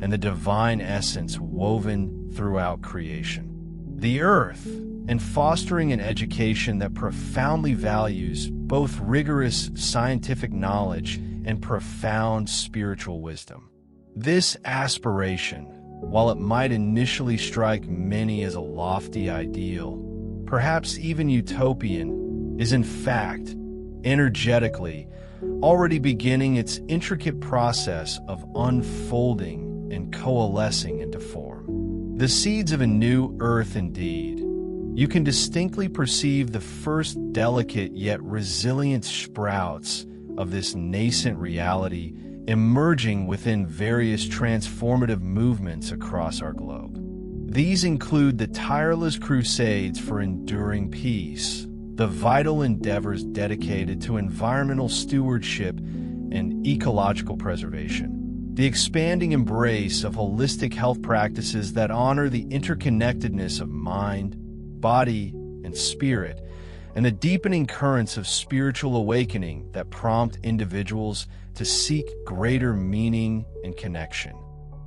and the divine essence woven throughout creation. The earth, and fostering an education that profoundly values both rigorous scientific knowledge and profound spiritual wisdom. This aspiration, while it might initially strike many as a lofty ideal, perhaps even utopian, is in fact, energetically, already beginning its intricate process of unfolding and coalescing into form. The seeds of a new earth indeed. You can distinctly perceive the first delicate yet resilient sprouts of this nascent reality emerging within various transformative movements across our globe. These include the tireless crusades for enduring peace, the vital endeavors dedicated to environmental stewardship and ecological preservation, the expanding embrace of holistic health practices that honor the interconnectedness of mind, body, and spirit, and the deepening currents of spiritual awakening that prompt individuals to seek greater meaning and connection.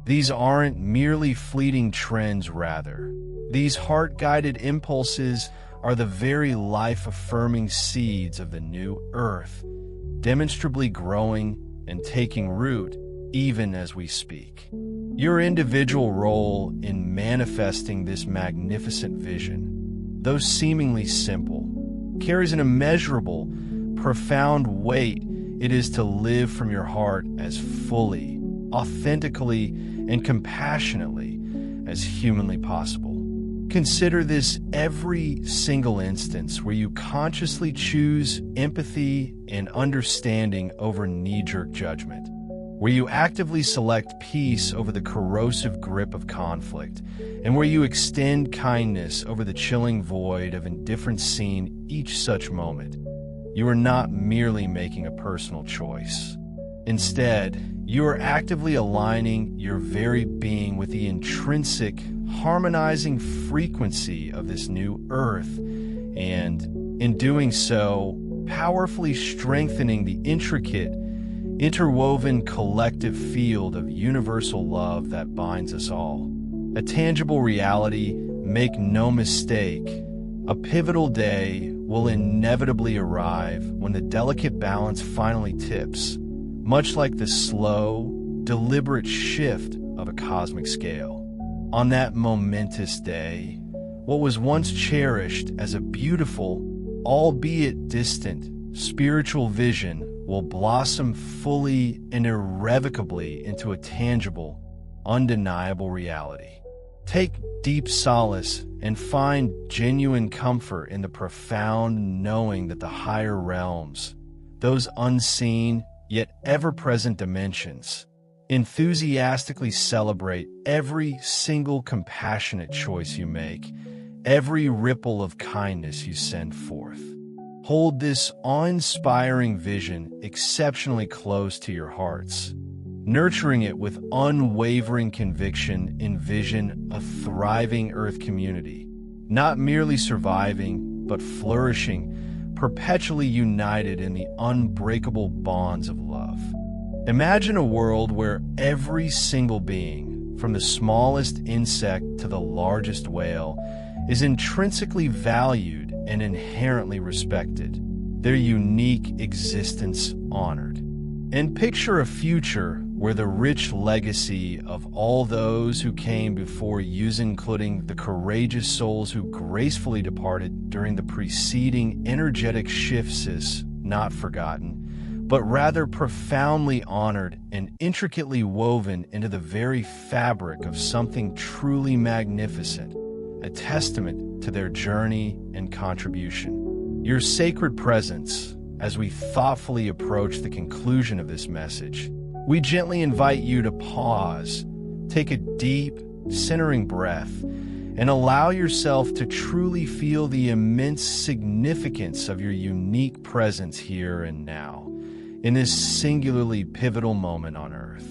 These aren't merely fleeting trends, rather. These heart-guided impulses are the very life-affirming seeds of the new earth, demonstrably growing and taking root even as we speak. Your individual role in manifesting this magnificent vision, though seemingly simple, carries an immeasurable, profound weight. It is to live from your heart as fully, authentically, and compassionately as humanly possible. Consider this every single instance where you consciously choose empathy and understanding over knee-jerk judgment, where you actively select peace over the corrosive grip of conflict, and where you extend kindness over the chilling void of indifference seen each such moment. you are not merely making a personal choice. Instead, you are actively aligning your very being with the intrinsic, harmonizing frequency of this new Earth, and in doing so, powerfully strengthening the intricate, interwoven collective field of universal love that binds us all. A tangible reality, make no mistake, a pivotal day will inevitably arrive when the delicate balance finally tips, much like the slow, deliberate shift of a cosmic scale. On that momentous day, what was once cherished as a beautiful, albeit distant, spiritual vision will blossom fully and irrevocably into a tangible, undeniable reality. Take deep solace and find genuine comfort in the profound knowing that the higher realms, those unseen yet ever-present dimensions, enthusiastically celebrate every single compassionate choice you make, every ripple of kindness you send forth. Hold this awe-inspiring vision exceptionally close to your hearts. Nurturing it with unwavering conviction, envision a thriving Earth community, not merely surviving, but flourishing, perpetually united in the unbreakable bonds of love. Imagine a world where every single being, from the smallest insect to the largest whale, is intrinsically valued and inherently respected, their unique existence honored. And picture a future where the rich legacy of all those who came before you, including the courageous souls who gracefully departed during the preceding energetic shifts, is not forgotten, but rather profoundly honored and intricately woven into the very fabric of something truly magnificent, a testament to their journey and contribution. Your sacred presence, as we thoughtfully approach the conclusion of this message, we gently invite you to pause, take a deep, centering breath, and allow yourself to truly feel the immense significance of your unique presence here and now, in this singularly pivotal moment on Earth.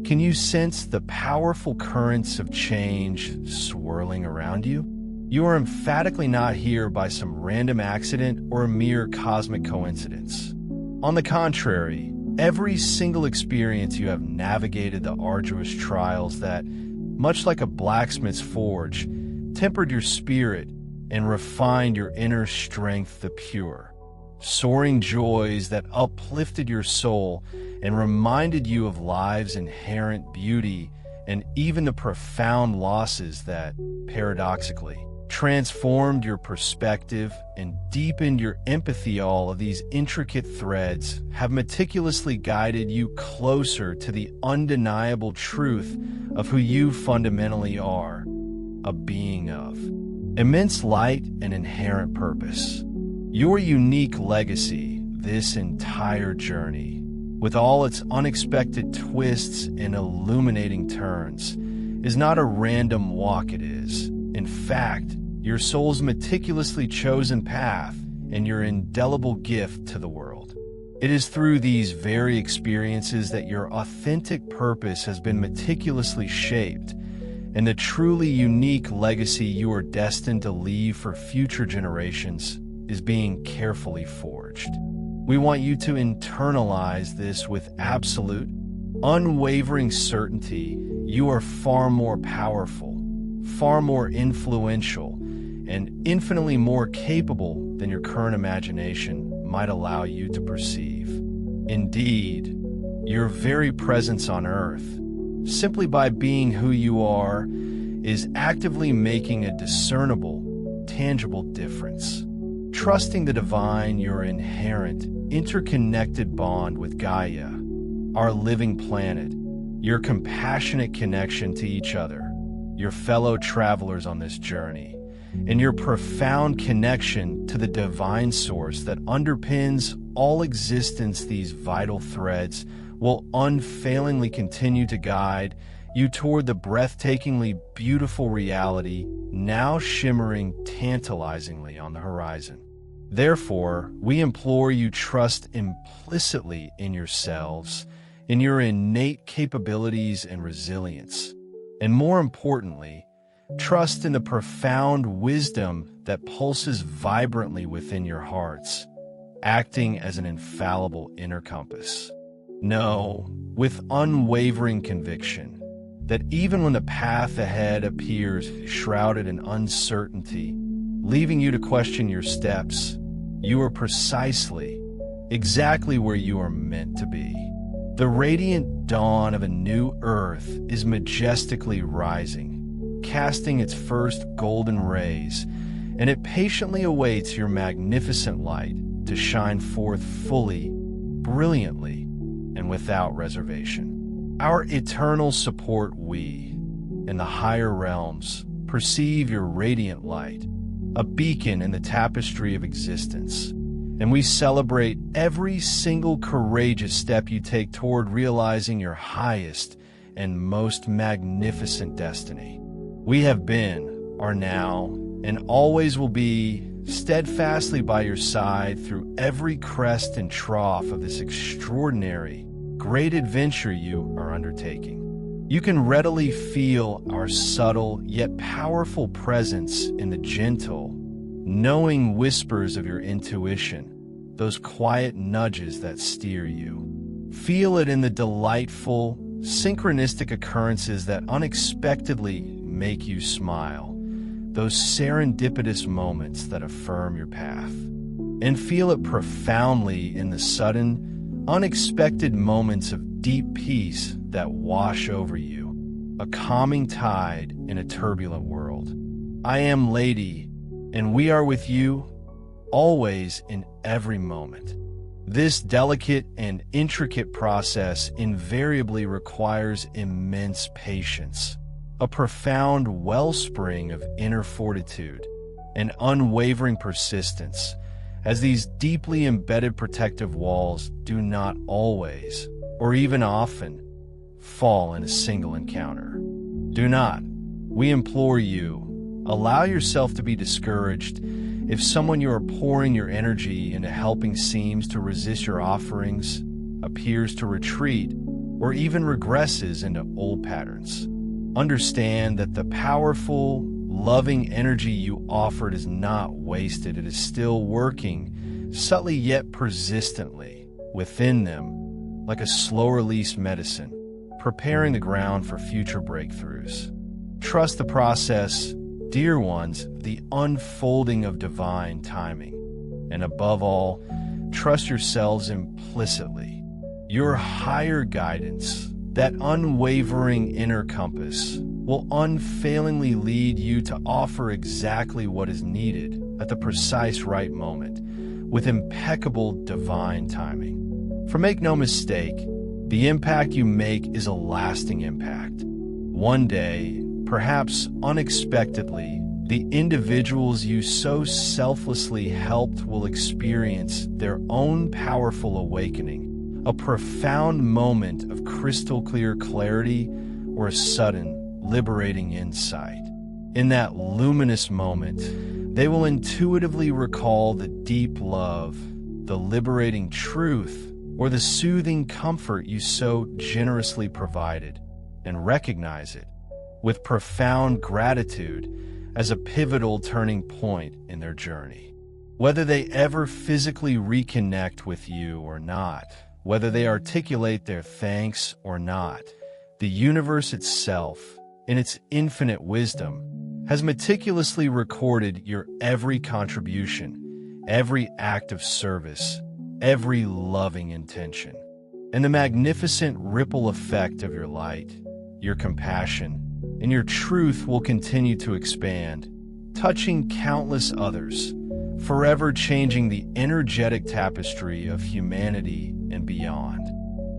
Can you sense the powerful currents of change swirling around you? You are emphatically not here by some random accident or a mere cosmic coincidence. On the contrary, every single experience you have navigated the arduous trials that, much like a blacksmith's forge, tempered your spirit and refined your inner strength the pure. Soaring joys that uplifted your soul and reminded you of life's inherent beauty, and even the profound losses that, paradoxically, transformed your perspective and deepened your empathy. All of these intricate threads have meticulously guided you closer to the undeniable truth of who you fundamentally are, a being of immense light and inherent purpose. Your unique legacy, this entire journey, with all its unexpected twists and illuminating turns, is not a random walk. It is, in fact, your soul's meticulously chosen path and your indelible gift to the world. It is through these very experiences that your authentic purpose has been meticulously shaped, and the truly unique legacy you are destined to leave for future generations is being carefully forged. We want you to internalize this with absolute, unwavering certainty. You are far more powerful, far more influential, and infinitely more capable than your current imagination might allow you to perceive. Indeed, your very presence on Earth, simply by being who you are, is actively making a discernible, tangible difference. Trusting the divine, your inherent, interconnected bond with Gaia, our living planet, your compassionate connection to each other, your fellow travelers on this journey, and your profound connection to the divine source that underpins all existence. These vital threads will unfailingly continue to guide you toward the breathtakingly beautiful reality now shimmering tantalizingly on the horizon. Therefore, we implore you trust implicitly in yourselves, in your innate capabilities and resilience. And more importantly, trust in the profound wisdom that pulses vibrantly within your hearts, acting as an infallible inner compass. Know, with unwavering conviction, that even when the path ahead appears shrouded in uncertainty, leaving you to question your steps, you are precisely, exactly where you are meant to be. The radiant dawn of a new earth is majestically rising, casting its first golden rays, and it patiently awaits your magnificent light to shine forth fully, brilliantly, and without reservation. Our eternal support we, in the higher realms, perceive your radiant light, a beacon in the tapestry of existence, and we celebrate every single courageous step you take toward realizing your highest and most magnificent destiny. We have been, are now, and always will be steadfastly by your side through every crest and trough of this extraordinary, great adventure you are undertaking. You can readily feel our subtle yet powerful presence in the gentle, knowing whispers of your intuition, those quiet nudges that steer you. Feel it in the delightful, synchronistic occurrences that unexpectedly make you smile, those serendipitous moments that affirm your path. And feel it profoundly in the sudden, unexpected moments of deep peace that wash over you, a calming tide in a turbulent world. I am Lady, and we are with you, always in every moment. This delicate and intricate process invariably requires immense patience, a profound wellspring of inner fortitude, and unwavering persistence, as these deeply embedded protective walls do not always, or even often, fall in a single encounter. Do not, we implore you, allow yourself to be discouraged if someone you are pouring your energy into helping seems to resist your offerings, appears to retreat, or even regresses into old patterns. Understand that the powerful, loving energy you offered is not wasted. It is still working, subtly yet persistently, within them, like a slow-release medicine, preparing the ground for future breakthroughs. Trust the process, dear ones, the unfolding of divine timing. And above all, trust yourselves implicitly. Your higher guidance, that unwavering inner compass, will unfailingly lead you to offer exactly what is needed at the precise right moment, with impeccable divine timing. For make no mistake, the impact you make is a lasting impact. One day, perhaps unexpectedly, the individuals you so selflessly helped will experience their own powerful awakening, a profound moment of crystal clear clarity or a sudden, liberating insight. In that luminous moment, they will intuitively recall the deep love, the liberating truth, or the soothing comfort you so generously provided, and recognize it with profound gratitude as a pivotal turning point in their journey. Whether they ever physically reconnect with you or not, whether they articulate their thanks or not, the universe itself, in its infinite wisdom, has meticulously recorded your every contribution, every act of service, every loving intention. And the magnificent ripple effect of your light, your compassion, and your truth will continue to expand, touching countless others, forever changing the energetic tapestry of humanity and beyond.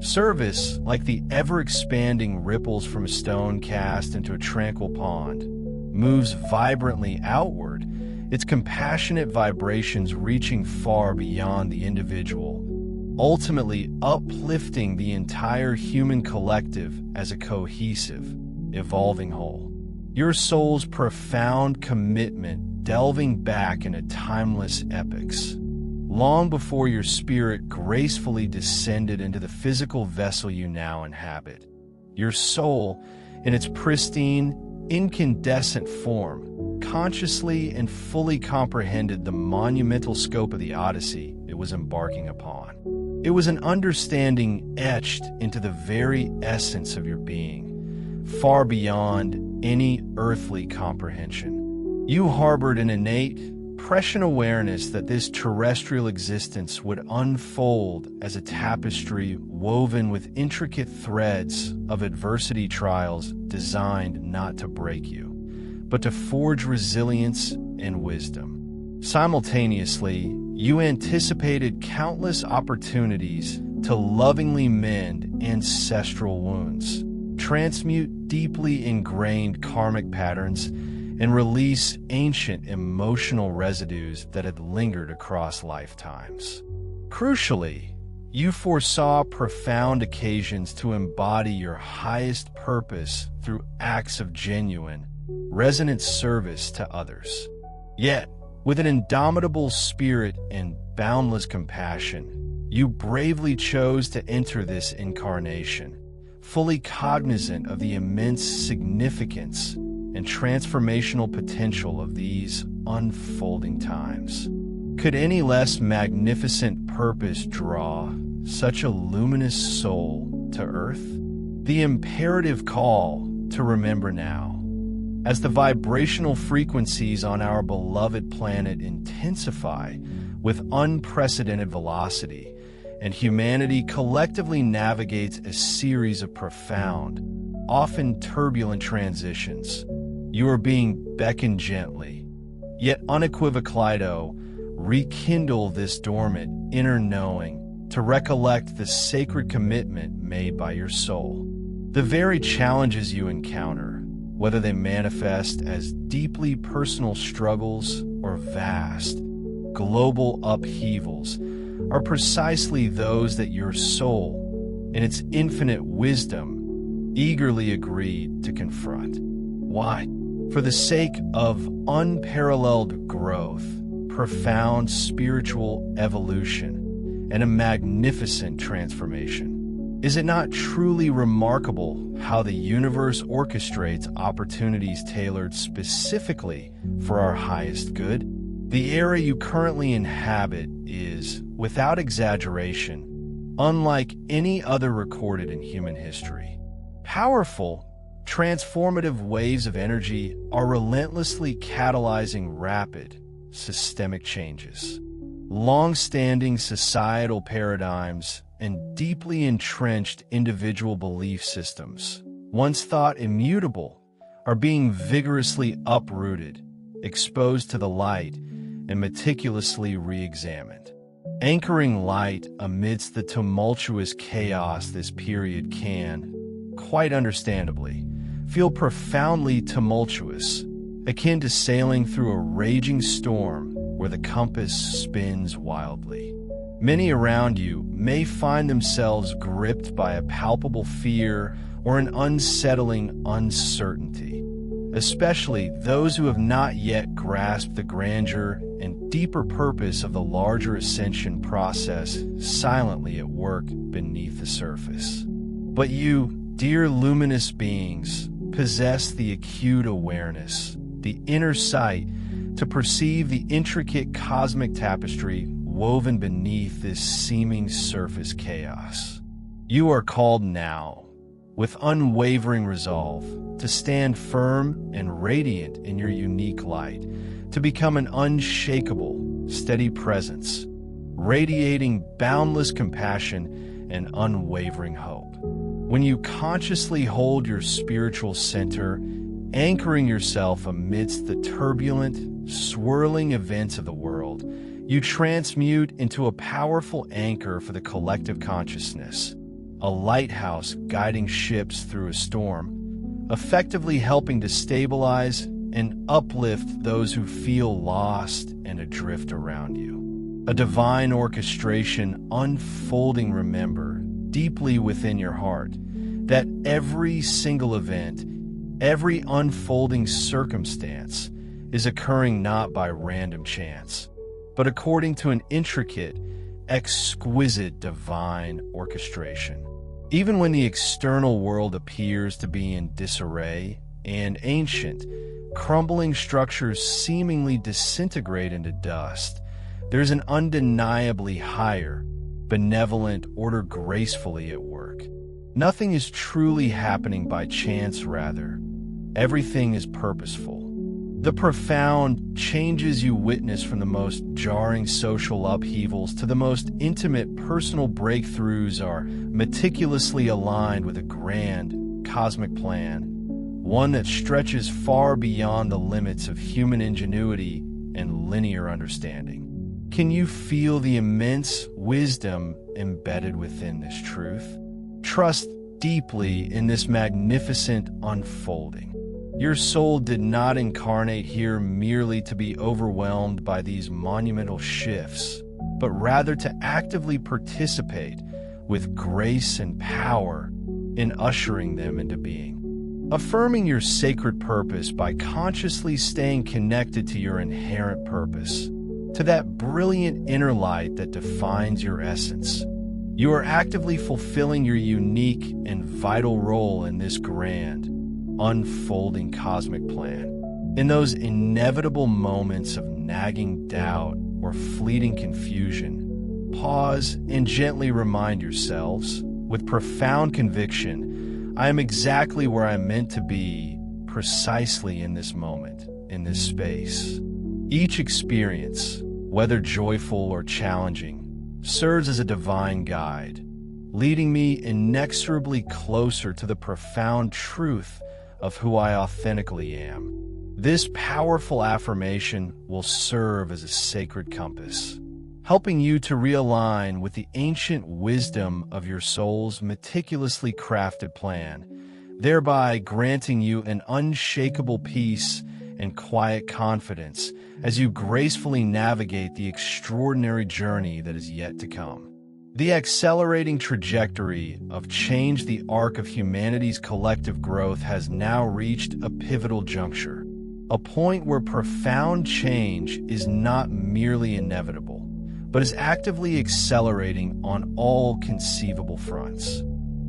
Service, like the ever-expanding ripples from a stone cast into a tranquil pond, moves vibrantly outward, its compassionate vibrations reaching far beyond the individual, ultimately uplifting the entire human collective as a cohesive, evolving whole. Your soul's profound commitment delving back into timeless epics. Long before your spirit gracefully descended into the physical vessel you now inhabit, your soul, in its pristine, incandescent form, consciously and fully comprehended the monumental scope of the Odyssey it was embarking upon. It was an understanding etched into the very essence of your being, far beyond any earthly comprehension. You harbored an innate, prescient awareness that this terrestrial existence would unfold as a tapestry woven with intricate threads of adversity trials designed not to break you, but to forge resilience and wisdom. Simultaneously, you anticipated countless opportunities to lovingly mend ancestral wounds, transmute deeply ingrained karmic patterns, and release ancient emotional residues that had lingered across lifetimes. Crucially, you foresaw profound occasions to embody your highest purpose through acts of genuine, resonant service to others. Yet, with an indomitable spirit and boundless compassion, you bravely chose to enter this incarnation, fully cognizant of the immense significance and transformational potential of these unfolding times. Could any less magnificent purpose draw such a luminous soul to Earth? The imperative call to remember now. As the vibrational frequencies on our beloved planet intensify with unprecedented velocity, and humanity collectively navigates a series of profound, often turbulent transitions, you are being beckoned gently, yet unequivocally to rekindle this dormant inner knowing, to recollect the sacred commitment made by your soul. The very challenges you encounter, whether they manifest as deeply personal struggles or vast, global upheavals, are precisely those that your soul, in its infinite wisdom, eagerly agreed to confront. Why? For the sake of unparalleled growth, profound spiritual evolution, and a magnificent transformation. Is it not truly remarkable how the universe orchestrates opportunities tailored specifically for our highest good? The era you currently inhabit is, without exaggeration, unlike any other recorded in human history. Powerful, transformative waves of energy are relentlessly catalyzing rapid, systemic changes. Long-standing societal paradigms and deeply entrenched individual belief systems, once thought immutable, are being vigorously uprooted, exposed to the light, and meticulously re-examined. Anchoring light amidst the tumultuous chaos this period can, quite understandably, feel profoundly tumultuous, akin to sailing through a raging storm where the compass spins wildly. Many around you may find themselves gripped by a palpable fear or an unsettling uncertainty, especially those who have not yet grasped the grandeur and deeper purpose of the larger ascension process silently at work beneath the surface. But you, dear luminous beings, possess the acute awareness, the inner sight to perceive the intricate cosmic tapestry woven beneath this seeming surface chaos. You are called now, with unwavering resolve, to stand firm and radiant in your unique light, to become an unshakable, steady presence, radiating boundless compassion and unwavering hope. When you consciously hold your spiritual center, anchoring yourself amidst the turbulent, swirling events of the world, you transmute into a powerful anchor for the collective consciousness, a lighthouse guiding ships through a storm, effectively helping to stabilize and uplift those who feel lost and adrift around you. A divine orchestration unfolding, remember, deeply within your heart, that every single event, every unfolding circumstance, is occurring not by random chance, but according to an intricate, exquisite divine orchestration. Even when the external world appears to be in disarray and ancient, crumbling structures seemingly disintegrate into dust, there's an undeniably higher, benevolent order gracefully at work. Nothing is truly happening by chance, rather. Everything is purposeful. The profound changes you witness, from the most jarring social upheavals to the most intimate personal breakthroughs, are meticulously aligned with a grand cosmic plan, one that stretches far beyond the limits of human ingenuity and linear understanding. Can you feel the immense wisdom embedded within this truth? Trust deeply in this magnificent unfolding. Your soul did not incarnate here merely to be overwhelmed by these monumental shifts, but rather to actively participate with grace and power in ushering them into being. Affirming your sacred purpose by consciously staying connected to your inherent purpose, to that brilliant inner light that defines your essence. You are actively fulfilling your unique and vital role in this grand, unfolding cosmic plan. In those inevitable moments of nagging doubt or fleeting confusion, pause and gently remind yourselves, with profound conviction, I am exactly where I'm meant to be, precisely in this moment, in this space. Each experience, whether joyful or challenging, serves as a divine guide, leading me inexorably closer to the profound truth of who I authentically am. This powerful affirmation will serve as a sacred compass, helping you to realign with the ancient wisdom of your soul's meticulously crafted plan, thereby granting you an unshakable peace and quiet confidence as you gracefully navigate the extraordinary journey that is yet to come. The accelerating trajectory of change, the arc of humanity's collective growth, has now reached a pivotal juncture, a point where profound change is not merely inevitable, but is actively accelerating on all conceivable fronts.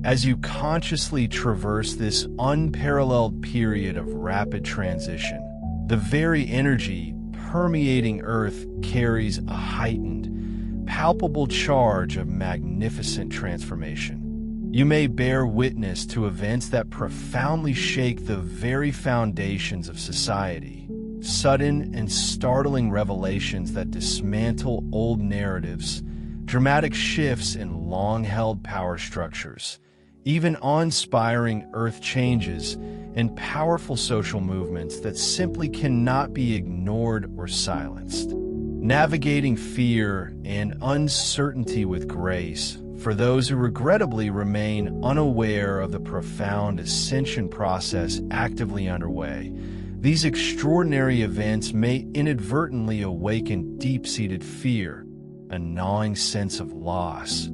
As you consciously traverse this unparalleled period of rapid transition, the very energy permeating Earth carries a heightened, palpable charge of magnificent transformation. You may bear witness to events that profoundly shake the very foundations of society, sudden and startling revelations that dismantle old narratives, dramatic shifts in long-held power structures, even awe-inspiring Earth changes, and powerful social movements that simply cannot be ignored or silenced. Navigating fear and uncertainty with grace, for those who regrettably remain unaware of the profound ascension process actively underway, these extraordinary events may inadvertently awaken deep-seated fear, a gnawing sense of loss,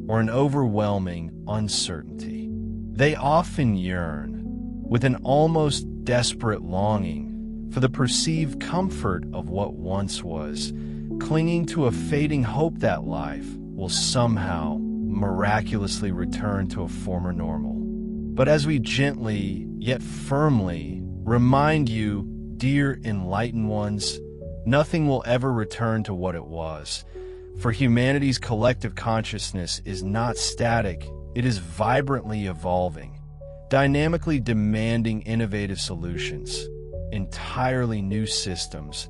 or an overwhelming uncertainty. They often yearn, with an almost desperate longing, for the perceived comfort of what once was, clinging to a fading hope that life will somehow miraculously return to a former normal. But as we gently, yet firmly, remind you, dear enlightened ones, nothing will ever return to what it was, for humanity's collective consciousness is not static, it is vibrantly evolving, dynamically demanding innovative solutions, entirely new systems,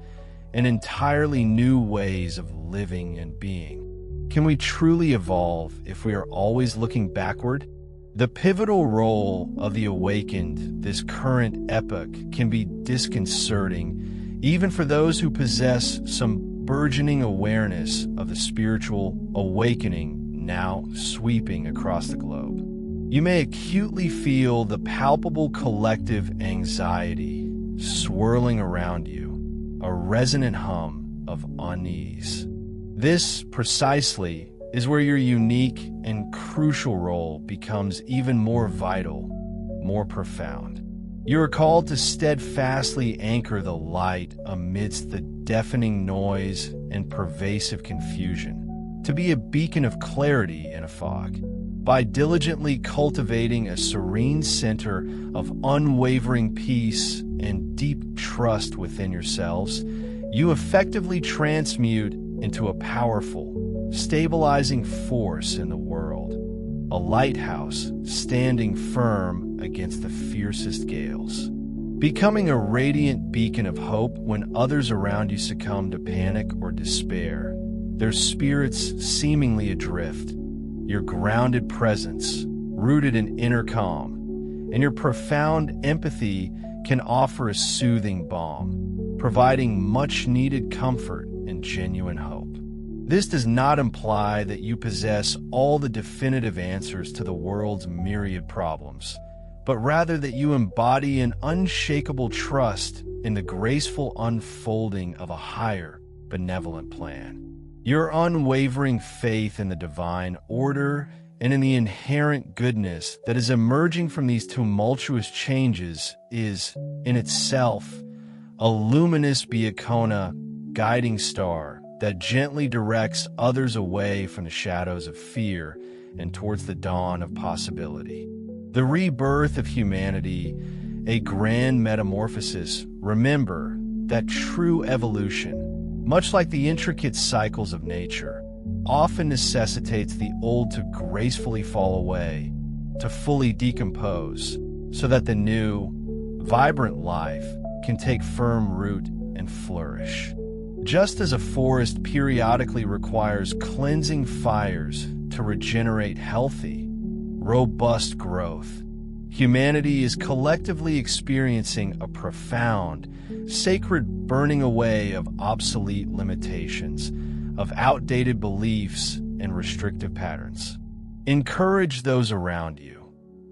and entirely new ways of living and being. Can we truly evolve if we are always looking backward? The pivotal role of the awakened, this current epoch, can be disconcerting, even for those who possess some burgeoning awareness of the spiritual awakening now sweeping across the globe. You may acutely feel the palpable collective anxiety swirling around you, a resonant hum of unease. This, precisely, is where your unique and crucial role becomes even more vital, more profound. You are called to steadfastly anchor the light amidst the deafening noise and pervasive confusion, to be a beacon of clarity in a fog. By diligently cultivating a serene center of unwavering peace and deep trust within yourselves, you effectively transmute into a powerful, stabilizing force in the world, a lighthouse standing firm against the fiercest gales. Becoming a radiant beacon of hope when others around you succumb to panic or despair, their spirits seemingly adrift. Your grounded presence, rooted in inner calm, and your profound empathy can offer a soothing balm, providing much-needed comfort and genuine hope. This does not imply that you possess all the definitive answers to the world's myriad problems, but rather that you embody an unshakable trust in the graceful unfolding of a higher, benevolent plan. Your unwavering faith in the divine order and in the inherent goodness that is emerging from these tumultuous changes is, in itself, a luminous beacon, guiding star that gently directs others away from the shadows of fear and towards the dawn of possibility. The rebirth of humanity, a grand metamorphosis. Remember that true evolution, much like the intricate cycles of nature, often necessitates the old to gracefully fall away, to fully decompose, so that the new, vibrant life can take firm root and flourish. Just as a forest periodically requires cleansing fires to regenerate healthy, robust growth, humanity is collectively experiencing a profound, sacred burning away of obsolete limitations, of outdated beliefs and restrictive patterns. Encourage those around you,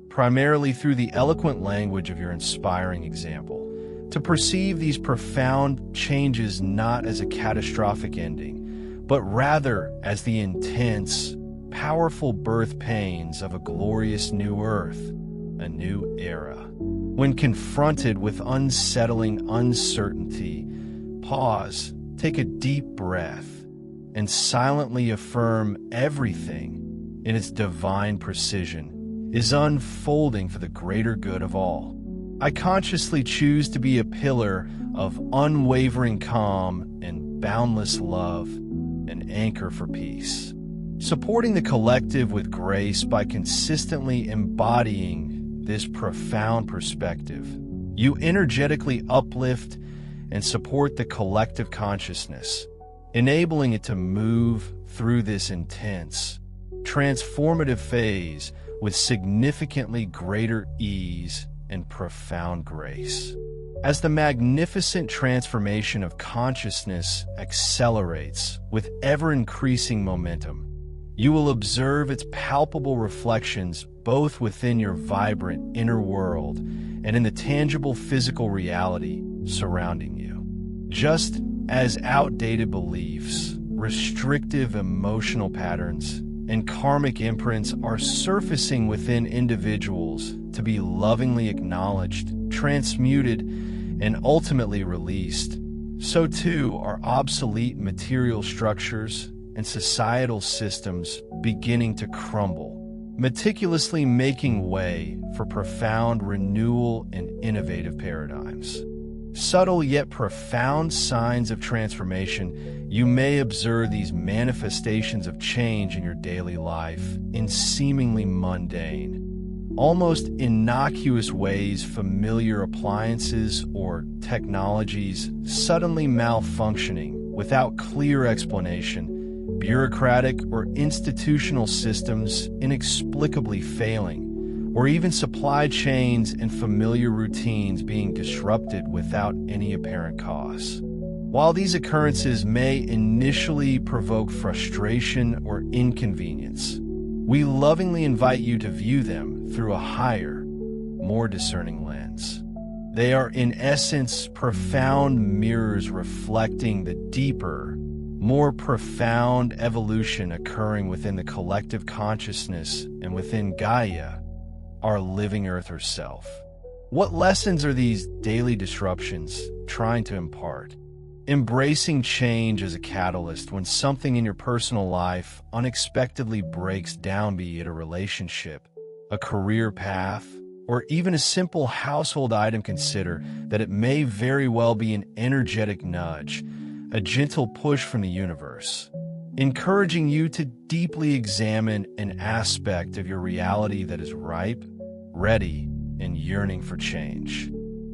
primarily through the eloquent language of your inspiring example, to perceive these profound changes not as a catastrophic ending, but rather as the intense, powerful birth pains of a glorious new earth, a new era. When confronted with unsettling uncertainty, pause, take a deep breath, and silently affirm everything in its divine precision is unfolding for the greater good of all. I consciously choose to be a pillar of unwavering calm and boundless love, an anchor for peace. Supporting the collective with grace by consistently embodying this profound perspective, you energetically uplift and support the collective consciousness, enabling it to move through this intense, transformative phase with significantly greater ease and profound grace. As the magnificent transformation of consciousness accelerates with ever-increasing momentum, you will observe its palpable reflections both within your vibrant inner world and in the tangible physical reality surrounding you. Just as outdated beliefs, restrictive emotional patterns, and karmic imprints are surfacing within individuals to be lovingly acknowledged, transmuted, and ultimately released, so too are obsolete material structures and societal systems beginning to crumble, meticulously making way for profound renewal and innovative paradigms. Subtle yet profound signs of transformation, you may observe these manifestations of change in your daily life in seemingly mundane, almost innocuous ways. Familiar appliances or technologies suddenly malfunctioning without clear explanation, bureaucratic or institutional systems inexplicably failing, or even supply chains and familiar routines being disrupted without any apparent cause. While these occurrences may initially provoke frustration or inconvenience, we lovingly invite you to view them through a higher, more discerning lens. They are, in essence, profound mirrors reflecting the deeper, more profound evolution occurring within the collective consciousness and within Gaia, our living Earth herself. What lessons are these daily disruptions trying to impart? Embracing change as a catalyst when something in your personal life unexpectedly breaks down, be it a relationship, a career path, or even a simple household item. Consider that it may very well be an energetic nudge, a gentle push from the universe, encouraging you to deeply examine an aspect of your reality that is ripe, ready, and yearning for change.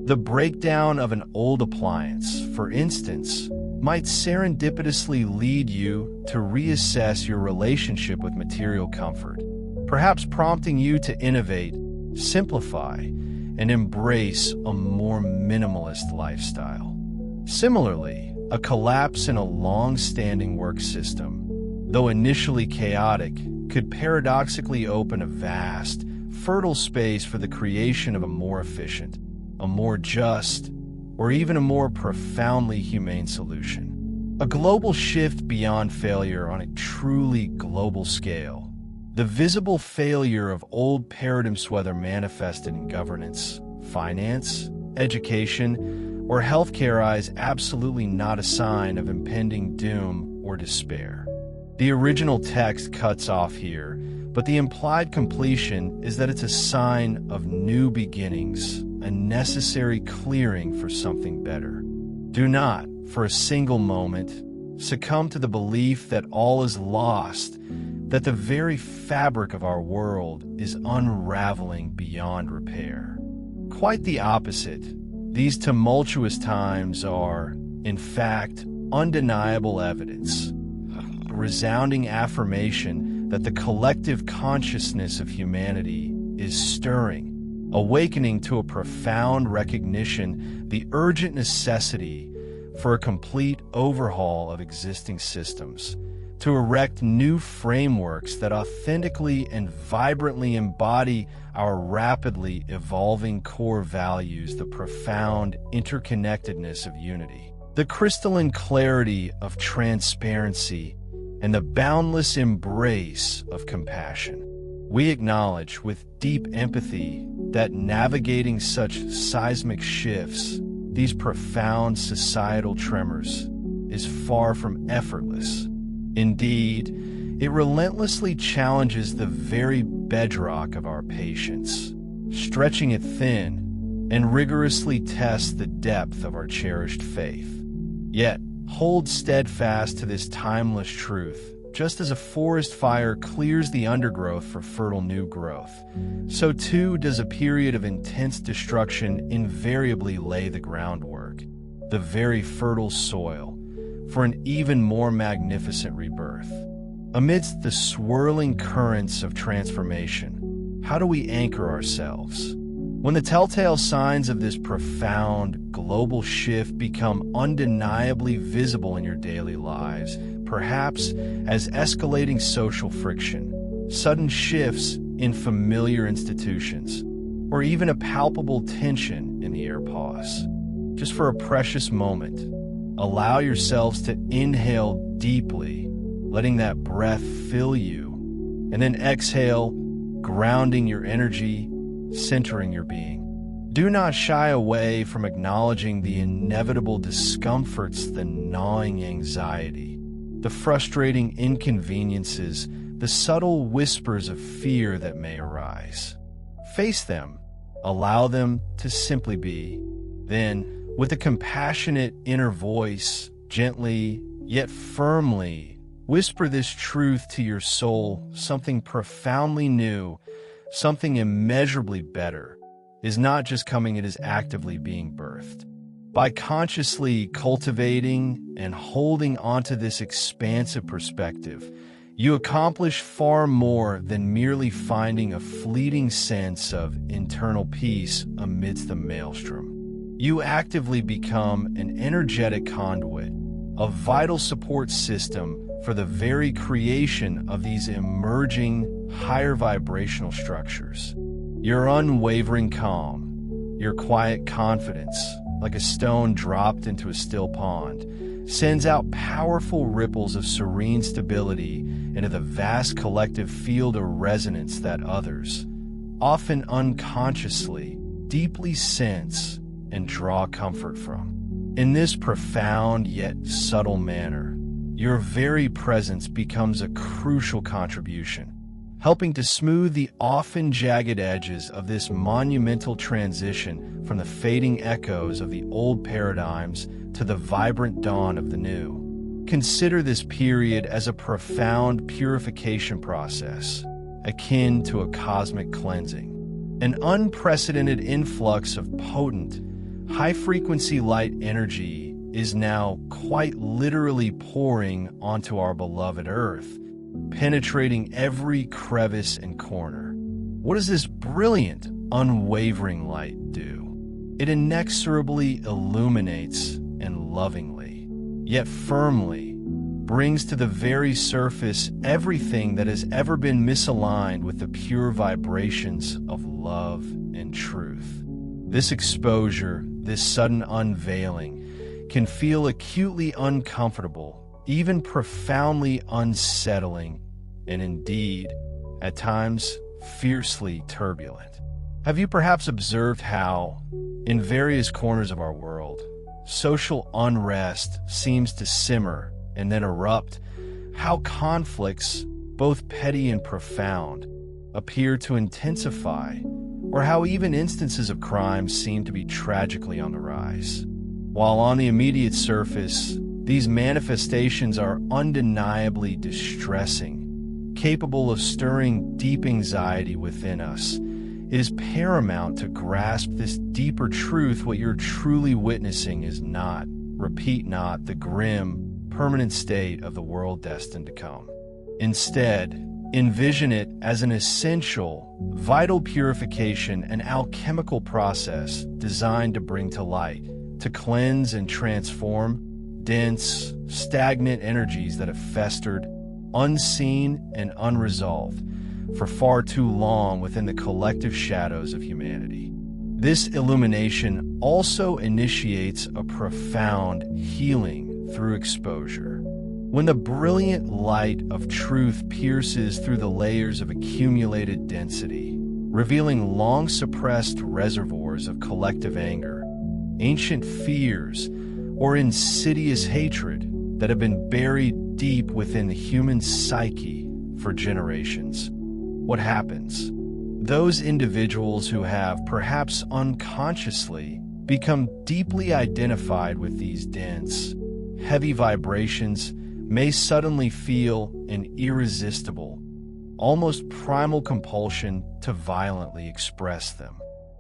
The breakdown of an old appliance, for instance, might serendipitously lead you to reassess your relationship with material comfort, perhaps prompting you to innovate, simplify, and embrace a more minimalist lifestyle. Similarly, a collapse in a long-standing work system, though initially chaotic, could paradoxically open a vast, fertile space for the creation of a more efficient, a more just, or even a more profoundly humane solution. A global shift beyond failure on a truly global scale. The visible failure of old paradigms, whether manifested in governance, finance, education, or healthcare, is absolutely not a sign of impending doom or despair. The original text cuts off here, but the implied completion is that it's a sign of new beginnings, a necessary clearing for something better. Do not, for a single moment, succumb to the belief that all is lost, that the very fabric of our world is unraveling beyond repair. Quite the opposite. These tumultuous times are, in fact, undeniable evidence, a resounding affirmation that the collective consciousness of humanity is stirring, awakening to a profound recognition, the urgent necessity for a complete overhaul of existing systems, to erect new frameworks that authentically and vibrantly embody our rapidly evolving core values, the profound interconnectedness of unity, the crystalline clarity of transparency, and the boundless embrace of compassion. We acknowledge with deep empathy that navigating such seismic shifts, these profound societal tremors, is far from effortless. Indeed, it relentlessly challenges the very bedrock of our patience, stretching it thin, and rigorously tests the depth of our cherished faith. Yet, hold steadfast to this timeless truth. Just as a forest fire clears the undergrowth for fertile new growth, so too does a period of intense destruction invariably lay the groundwork, the very fertile soil, for an even more magnificent rebirth. Amidst the swirling currents of transformation, how do we anchor ourselves? When the telltale signs of this profound global shift become undeniably visible in your daily lives, perhaps as escalating social friction, sudden shifts in familiar institutions, or even a palpable tension in the air, pause. Just for a precious moment, allow yourselves to inhale deeply, letting that breath fill you, and then exhale, grounding your energy, centering your being. Do not shy away from acknowledging the inevitable discomforts, the gnawing anxiety, the frustrating inconveniences, the subtle whispers of fear that may arise. Face them, allow them to simply be. Then, with a compassionate inner voice, gently yet firmly, whisper this truth to your soul: something profoundly new, something immeasurably better, is not just coming, it is actively being birthed. By consciously cultivating and holding onto this expansive perspective, you accomplish far more than merely finding a fleeting sense of internal peace amidst the maelstrom. You actively become an energetic conduit, a vital support system for the very creation of these emerging higher vibrational structures. Your unwavering calm, your quiet confidence, like a stone dropped into a still pond, sends out powerful ripples of serene stability into the vast collective field of resonance that others, often unconsciously, deeply sense and draw comfort from. In this profound yet subtle manner, your very presence becomes a crucial contribution, helping to smooth the often jagged edges of this monumental transition from the fading echoes of the old paradigms to the vibrant dawn of the new. Consider this period as a profound purification process, akin to a cosmic cleansing. An unprecedented influx of potent, high-frequency light energy is now quite literally pouring onto our beloved Earth, penetrating every crevice and corner. What does this brilliant, unwavering light do? It inexorably illuminates and lovingly, yet firmly, brings to the very surface everything that has ever been misaligned with the pure vibrations of love and truth. This exposure, this sudden unveiling, can feel acutely uncomfortable, even profoundly unsettling, and indeed, at times, fiercely turbulent. Have you perhaps observed how, in various corners of our world, social unrest seems to simmer and then erupt, how conflicts, both petty and profound, appear to intensify, or how even instances of crime seem to be tragically on the rise? While on the immediate surface, these manifestations are undeniably distressing, capable of stirring deep anxiety within us, it is paramount to grasp this deeper truth: what you're truly witnessing is not, repeat not, the grim, permanent state of the world destined to come. Instead, envision it as an essential, vital purification, an alchemical process designed to bring to light, to cleanse and transform dense, stagnant energies that have festered, unseen and unresolved, for far too long within the collective shadows of humanity. This illumination also initiates a profound healing through exposure. When the brilliant light of truth pierces through the layers of accumulated density, revealing long-suppressed reservoirs of collective anger, ancient fears, or insidious hatred that have been buried deep within the human psyche for generations, what happens? Those individuals who have, perhaps unconsciously, become deeply identified with these dense, heavy vibrations may suddenly feel an irresistible, almost primal compulsion to violently express them.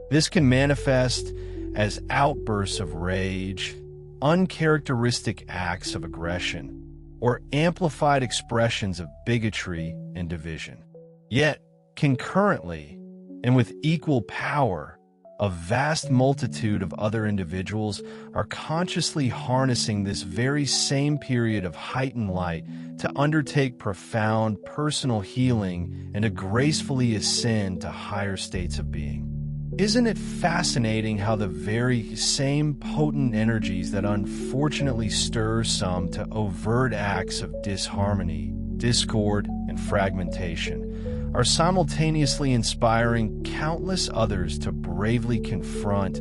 This can manifest as outbursts of rage, uncharacteristic acts of aggression, or amplified expressions of bigotry and division. Yet, concurrently, and with equal power, a vast multitude of other individuals are consciously harnessing this very same period of heightened light to undertake profound personal healing and to gracefully ascend to higher states of being. Isn't it fascinating how the very same potent energies that unfortunately stir some to overt acts of disharmony, discord, and fragmentation are simultaneously inspiring countless others to bravely confront,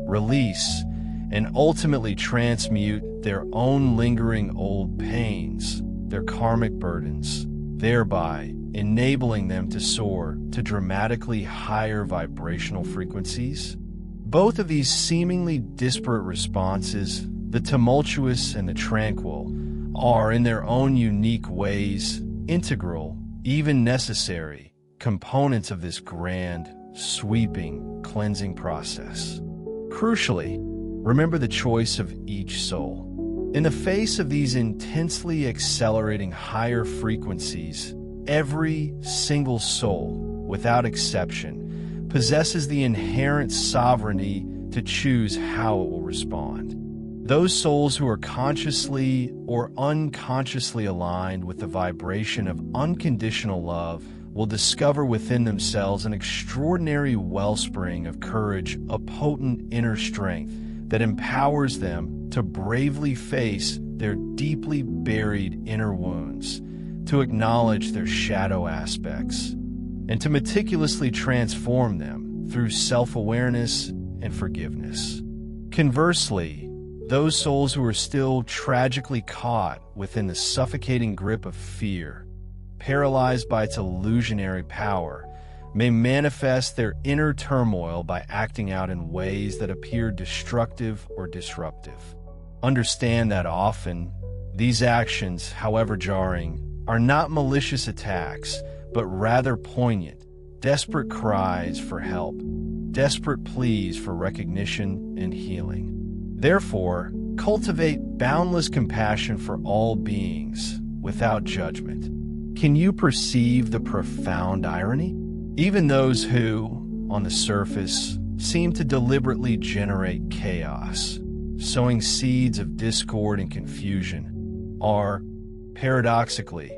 release, and ultimately transmute their own lingering old pains, their karmic burdens, thereby enabling them to soar to dramatically higher vibrational frequencies? Both of these seemingly disparate responses, the tumultuous and the tranquil, are in their own unique ways integral, even necessary, components of this grand, sweeping, cleansing process. Crucially, remember the choice of each soul. In the face of these intensely accelerating higher frequencies, every single soul, without exception, possesses the inherent sovereignty to choose how it will respond. Those souls who are consciously or unconsciously aligned with the vibration of unconditional love will discover within themselves an extraordinary wellspring of courage, a potent inner strength that empowers them to bravely face their deeply buried inner wounds, to acknowledge their shadow aspects, and to meticulously transform them through self-awareness and forgiveness. Conversely, those souls who are still tragically caught within the suffocating grip of fear, paralyzed by its illusionary power, may manifest their inner turmoil by acting out in ways that appear destructive or disruptive. Understand that often, these actions, however jarring, are not malicious attacks, but rather poignant, desperate cries for help, desperate pleas for recognition and healing. Therefore, cultivate boundless compassion for all beings without judgment. Can you perceive the profound irony? Even those who, on the surface, seem to deliberately generate chaos, sowing seeds of discord and confusion, are, paradoxically,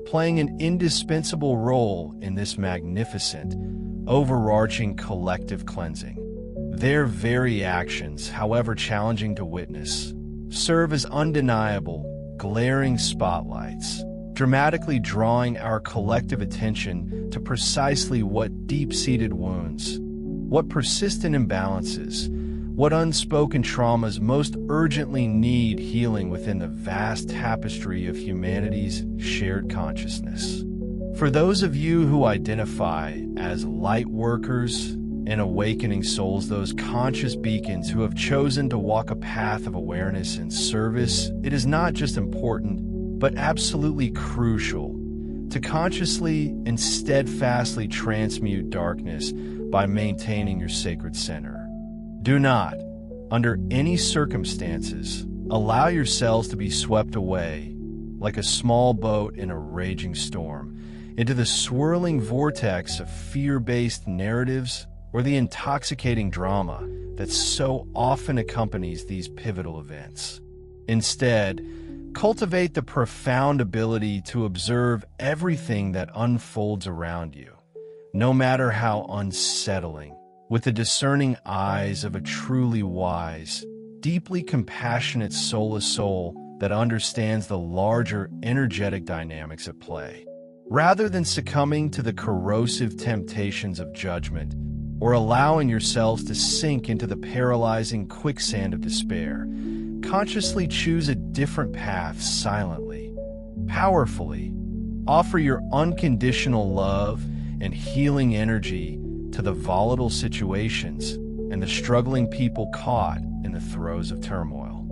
playing an indispensable role in this magnificent, overarching collective cleansing. Their very actions, however challenging to witness, serve as undeniable, glaring spotlights, dramatically drawing our collective attention to precisely what deep-seated wounds, what persistent imbalances, what unspoken traumas most urgently need healing within the vast tapestry of humanity's shared consciousness. For those of you who identify as light workers and awakening souls, those conscious beacons who have chosen to walk a path of awareness and service, it is not just important, but absolutely crucial to consciously and steadfastly transmute darkness by maintaining your sacred center. Do not, under any circumstances, allow yourselves to be swept away, like a small boat in a raging storm, into the swirling vortex of fear-based narratives or the intoxicating drama that so often accompanies these pivotal events. Instead, cultivate the profound ability to observe everything that unfolds around you, no matter how unsettling, with the discerning eyes of a truly wise, deeply compassionate soulless soul that understands the larger energetic dynamics at play. Rather than succumbing to the corrosive temptations of judgment or allowing yourselves to sink into the paralyzing quicksand of despair, consciously choose a different path silently, powerfully. Offer your unconditional love and healing energy to the volatile situations and the struggling people caught in the throes of turmoil.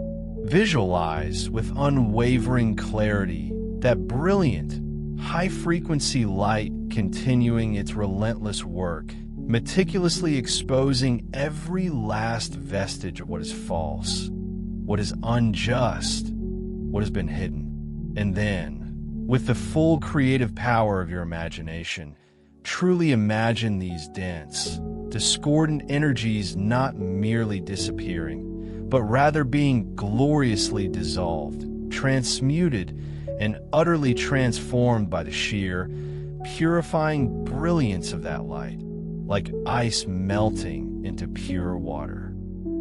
Visualize with unwavering clarity that brilliant, high-frequency light continuing its relentless work, meticulously exposing every last vestige of what is false, what is unjust, what has been hidden. And then, with the full creative power of your imagination, truly imagine these dense, discordant energies not merely disappearing, but rather being gloriously dissolved, transmuted, and utterly transformed by the sheer, purifying brilliance of that light, like ice melting into pure water.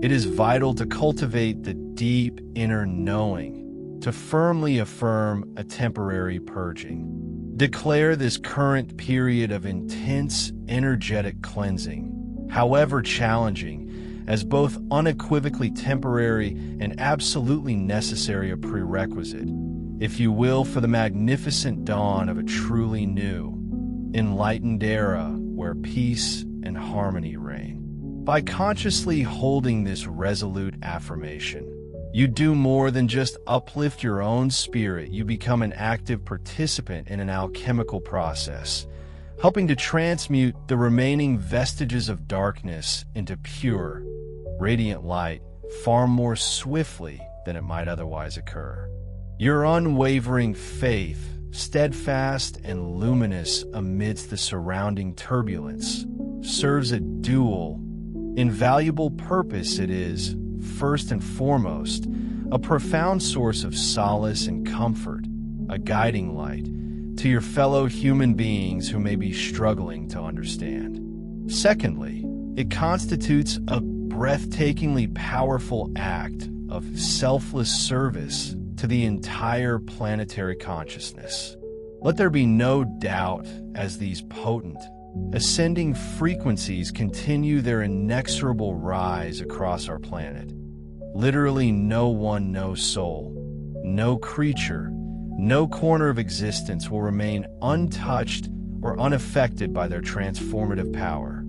It is vital to cultivate the deep inner knowing, to firmly affirm a temporary purging. Declare this current period of intense energetic cleansing, however challenging, as both unequivocally temporary and absolutely necessary a prerequisite, if you will, for the magnificent dawn of a truly new, enlightened era where peace and harmony reign. By consciously holding this resolute affirmation, you do more than just uplift your own spirit. You become an active participant in an alchemical process, helping to transmute the remaining vestiges of darkness into pure, radiant light far more swiftly than it might otherwise occur. Your unwavering faith, steadfast and luminous amidst the surrounding turbulence, serves a dual, invaluable purpose. It is, first and foremost, a profound source of solace and comfort, a guiding light to your fellow human beings who may be struggling to understand. Secondly, it constitutes a breathtakingly powerful act of selfless service to the entire planetary consciousness. Let there be no doubt, as these potent, Ascending frequencies continue their inexorable rise across our planet. Literally no one, no soul, no creature, no corner of existence will remain untouched or unaffected by their transformative power.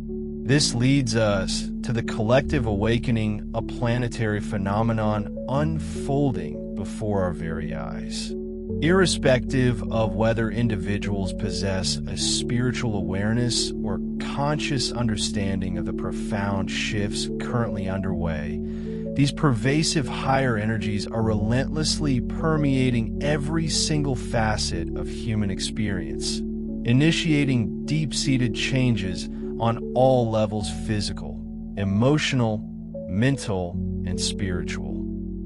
This leads us to the collective awakening, a planetary phenomenon unfolding before our very eyes. Irrespective of whether individuals possess a spiritual awareness or conscious understanding of the profound shifts currently underway, these pervasive higher energies are relentlessly permeating every single facet of human experience, initiating deep-seated changes on all levels: physical, emotional, mental, and spiritual.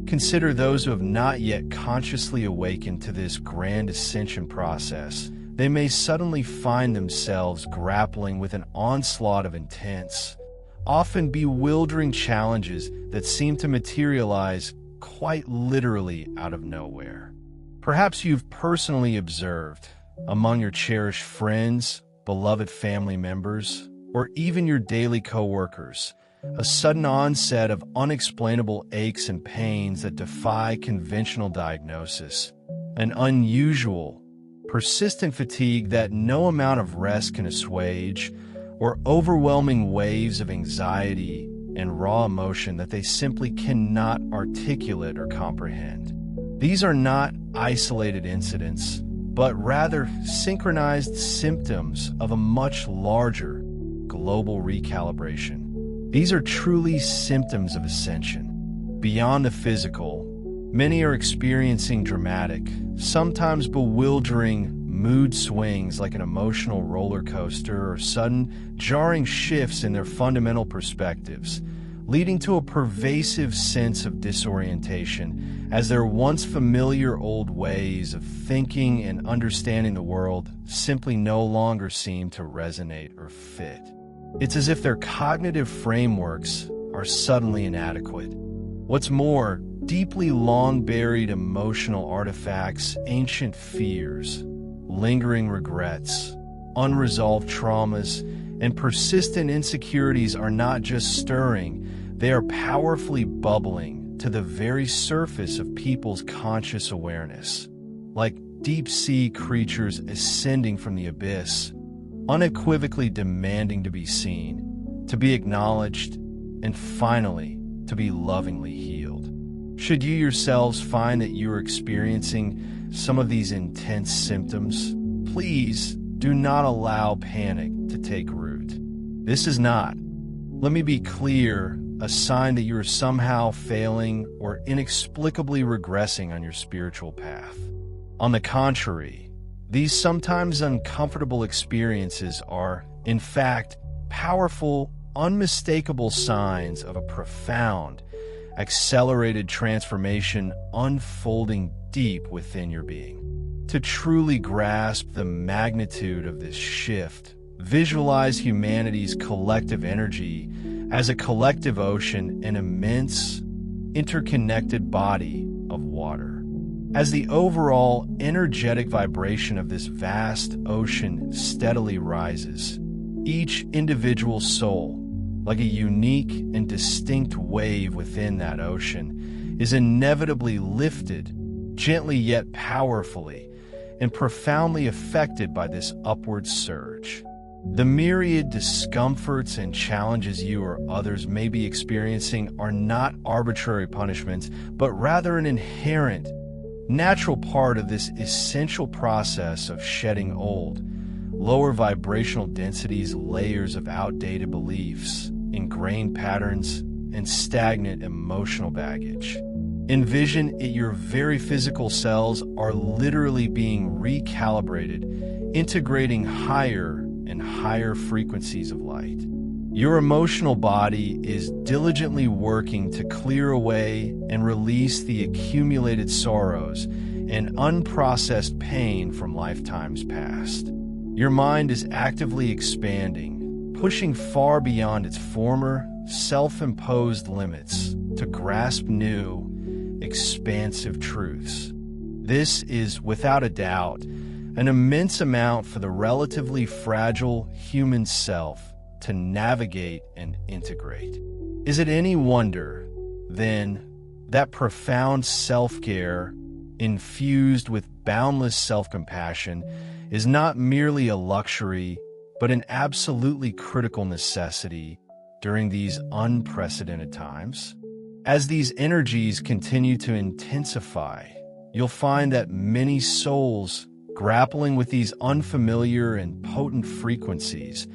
Consider those who have not yet consciously awakened to this grand ascension process. They may suddenly find themselves grappling with an onslaught of intense, often bewildering challenges that seem to materialize quite literally out of nowhere. Perhaps you've personally observed, among your cherished friends, beloved family members, or even your daily co-workers, a sudden onset of unexplainable aches and pains that defy conventional diagnosis, an unusual, persistent fatigue that no amount of rest can assuage, or overwhelming waves of anxiety and raw emotion that they simply cannot articulate or comprehend. These are not isolated incidents, but rather synchronized symptoms of a much larger global recalibration. These are truly symptoms of ascension. Beyond the physical, many are experiencing dramatic, sometimes bewildering mood swings like an emotional roller coaster, or sudden, jarring shifts in their fundamental perspectives, leading to a pervasive sense of disorientation as their once familiar old ways of thinking and understanding the world simply no longer seem to resonate or fit. It's as if their cognitive frameworks are suddenly inadequate. What's more, deeply long-buried emotional artifacts, ancient fears, lingering regrets, unresolved traumas, and persistent insecurities are not just stirring, they are powerfully bubbling to the very surface of people's conscious awareness, like deep-sea creatures ascending from the abyss, unequivocally demanding to be seen, to be acknowledged, and finally, to be lovingly healed. Should you yourselves find that you are experiencing some of these intense symptoms, please do not allow panic to take root. This is not, let me be clear, a sign that you are somehow failing or inexplicably regressing on your spiritual path. On the contrary, these sometimes uncomfortable experiences are, in fact, powerful, unmistakable signs of a profound, accelerated transformation unfolding deep within your being. To truly grasp the magnitude of this shift, visualize humanity's collective energy as a collective ocean, an immense, interconnected body of water. As the overall energetic vibration of this vast ocean steadily rises, each individual soul, like a unique and distinct wave within that ocean, is inevitably lifted, gently yet powerfully, and profoundly affected by this upward surge. The myriad discomforts and challenges you or others may be experiencing are not arbitrary punishments, but rather an inherent, natural part of this essential process of shedding old, lower vibrational densities, layers of outdated beliefs, ingrained patterns, and stagnant emotional baggage. Envision your very physical cells are literally being recalibrated, integrating higher and higher frequencies of light. Your emotional body is diligently working to clear away and release the accumulated sorrows and unprocessed pain from lifetimes past. Your mind is actively expanding, pushing far beyond its former, self-imposed limits to grasp new, expansive truths. This is, without a doubt, an immense amount for the relatively fragile human self to navigate and integrate. Is it any wonder, then, that profound self-care, infused with boundless self-compassion, is not merely a luxury, but an absolutely critical necessity during these unprecedented times? As these energies continue to intensify, you'll find that many souls grappling with these unfamiliar and potent frequencies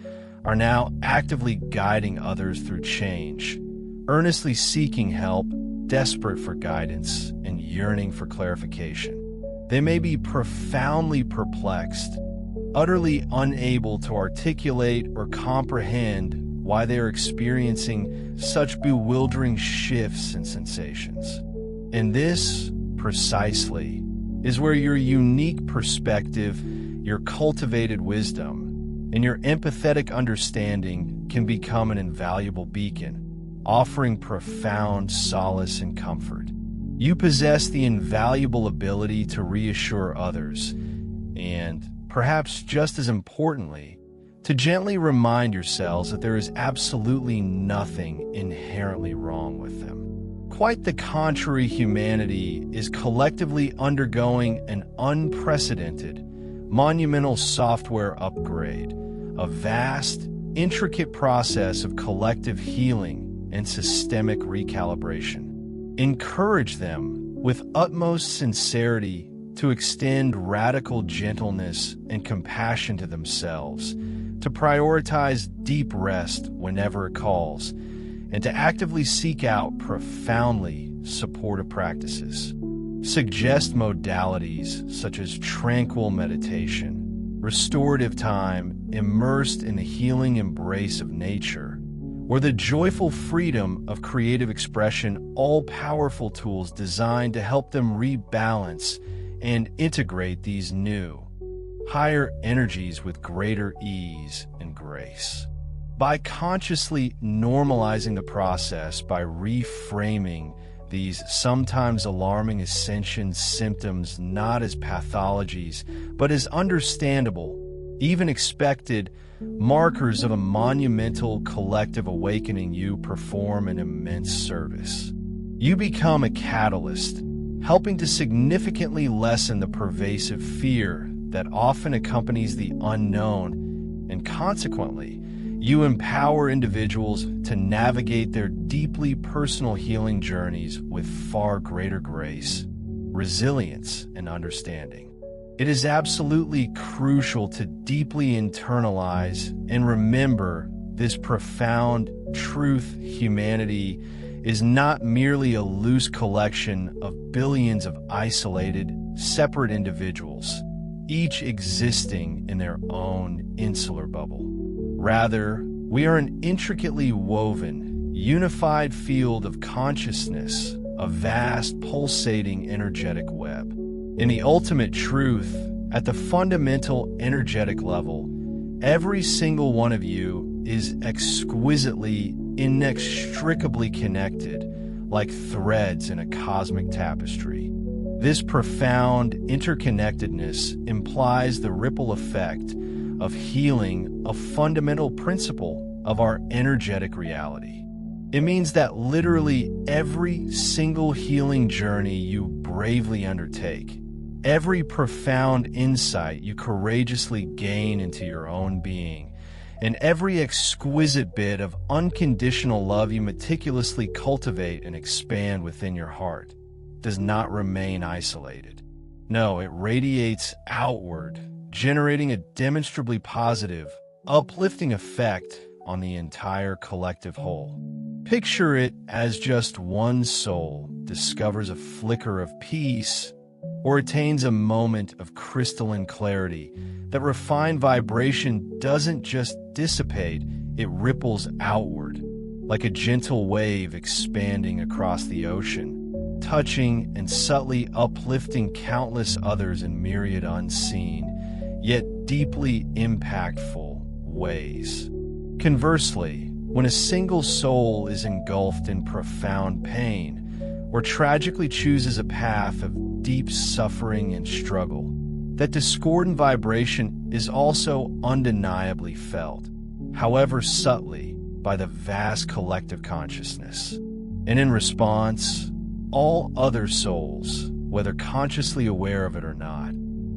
are now actively guiding others through change, earnestly seeking help, desperate for guidance, and yearning for clarification. They may be profoundly perplexed, utterly unable to articulate or comprehend why they are experiencing such bewildering shifts and sensations. And this, precisely, is where your unique perspective, your cultivated wisdom, and your empathetic understanding can become an invaluable beacon, offering profound solace and comfort. You possess the invaluable ability to reassure others, and, perhaps just as importantly, to gently remind yourselves that there is absolutely nothing inherently wrong with them. Quite the contrary, humanity is collectively undergoing an unprecedented, monumental software upgrade, a vast, intricate process of collective healing and systemic recalibration. Encourage them with utmost sincerity to extend radical gentleness and compassion to themselves, to prioritize deep rest whenever it calls, and to actively seek out profoundly supportive practices. Suggest modalities such as tranquil meditation, restorative time immersed in the healing embrace of nature, or the joyful freedom of creative expression, all powerful tools designed to help them rebalance and integrate these new, higher energies with greater ease and grace. By consciously normalizing the process, by reframing these sometimes alarming ascension symptoms not as pathologies, but as understandable, even expected, markers of a monumental collective awakening, you perform an immense service. You become a catalyst, helping to significantly lessen the pervasive fear that often accompanies the unknown, and consequently, you empower individuals to navigate their deeply personal healing journeys with far greater grace, resilience, and understanding. It is absolutely crucial to deeply internalize and remember this profound truth: humanity is not merely a loose collection of billions of isolated, separate individuals, each existing in their own insular bubble. Rather, we are an intricately woven, unified field of consciousness, a vast, pulsating, energetic web. In the ultimate truth, at the fundamental energetic level, every single one of you is exquisitely, inextricably connected, like threads in a cosmic tapestry. This profound interconnectedness implies the ripple effect of healing, a fundamental principle of our energetic reality. It means that literally every single healing journey you bravely undertake, every profound insight you courageously gain into your own being, and every exquisite bit of unconditional love you meticulously cultivate and expand within your heart does not remain isolated. No, it radiates outward, generating a demonstrably positive, uplifting effect on the entire collective whole. Picture it as just one soul discovers a flicker of peace or attains a moment of crystalline clarity. That refined vibration doesn't just dissipate, it ripples outward, like a gentle wave expanding across the ocean, touching and subtly uplifting countless others in myriad unseen, yet deeply impactful ways. Conversely, when a single soul is engulfed in profound pain, or tragically chooses a path of deep suffering and struggle, that discordant vibration is also undeniably felt, however subtly, by the vast collective consciousness. And in response, all other souls, whether consciously aware of it or not,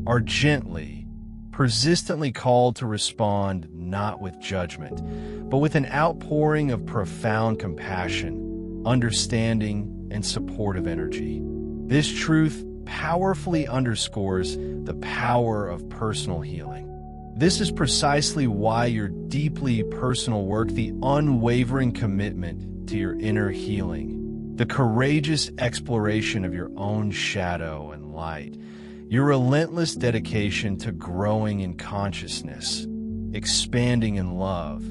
are gently, persistently called to respond not with judgment, but with an outpouring of profound compassion, understanding, and supportive energy. This truth powerfully underscores the power of personal healing. This is precisely why your deeply personal work, the unwavering commitment to your inner healing, the courageous exploration of your own shadow and light, your relentless dedication to growing in consciousness, expanding in love,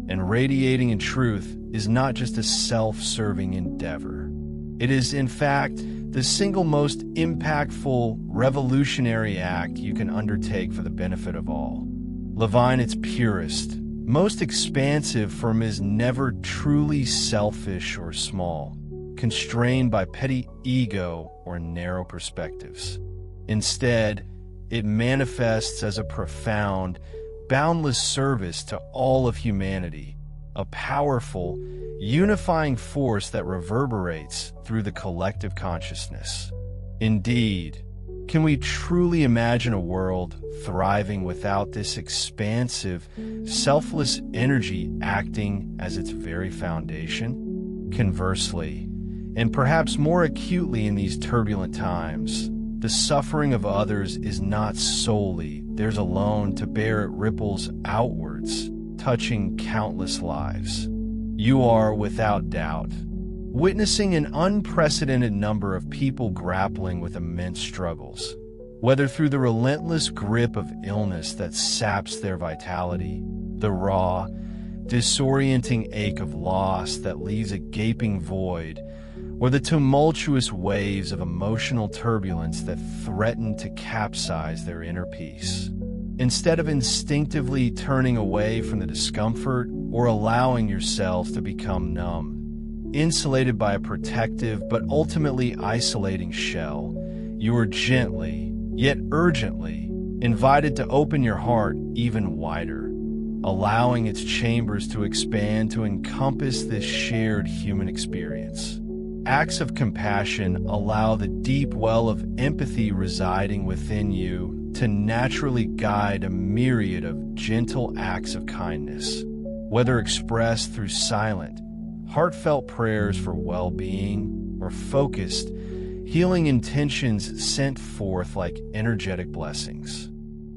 and radiating in truth is not just a self-serving endeavor. It is, in fact, the single most impactful, revolutionary act you can undertake for the benefit of all. Levine, its purest, most expansive form is never truly selfish or small, constrained by petty ego or narrow perspectives. Instead, it manifests as a profound, boundless service to all of humanity, a powerful, unifying force that reverberates through the collective consciousness. Indeed, can we truly imagine a world thriving without this expansive, selfless energy acting as its very foundation? Conversely, and perhaps more acutely in these turbulent times, the suffering of others is not solely theirs alone to bear it ripples outwards, touching countless lives. You are, without doubt, witnessing an unprecedented number of people grappling with immense struggles, whether through the relentless grip of illness that saps their vitality, the raw, disorienting ache of loss that leaves a gaping void, or the tumultuous waves of emotional turbulence that threaten to capsize their inner peace. Instead of instinctively turning away from the discomfort or allowing yourselves to become numb, insulated by a protective but ultimately isolating shell, you are gently, yet urgently, invited to open your heart even wider, allowing its chambers to expand to encompass this shared human experience. Acts of compassion allow the deep well of empathy residing within you to naturally guide a myriad of gentle acts of kindness, whether expressed through silent, heartfelt prayers for well-being or focused, healing intentions sent forth like energetic blessings.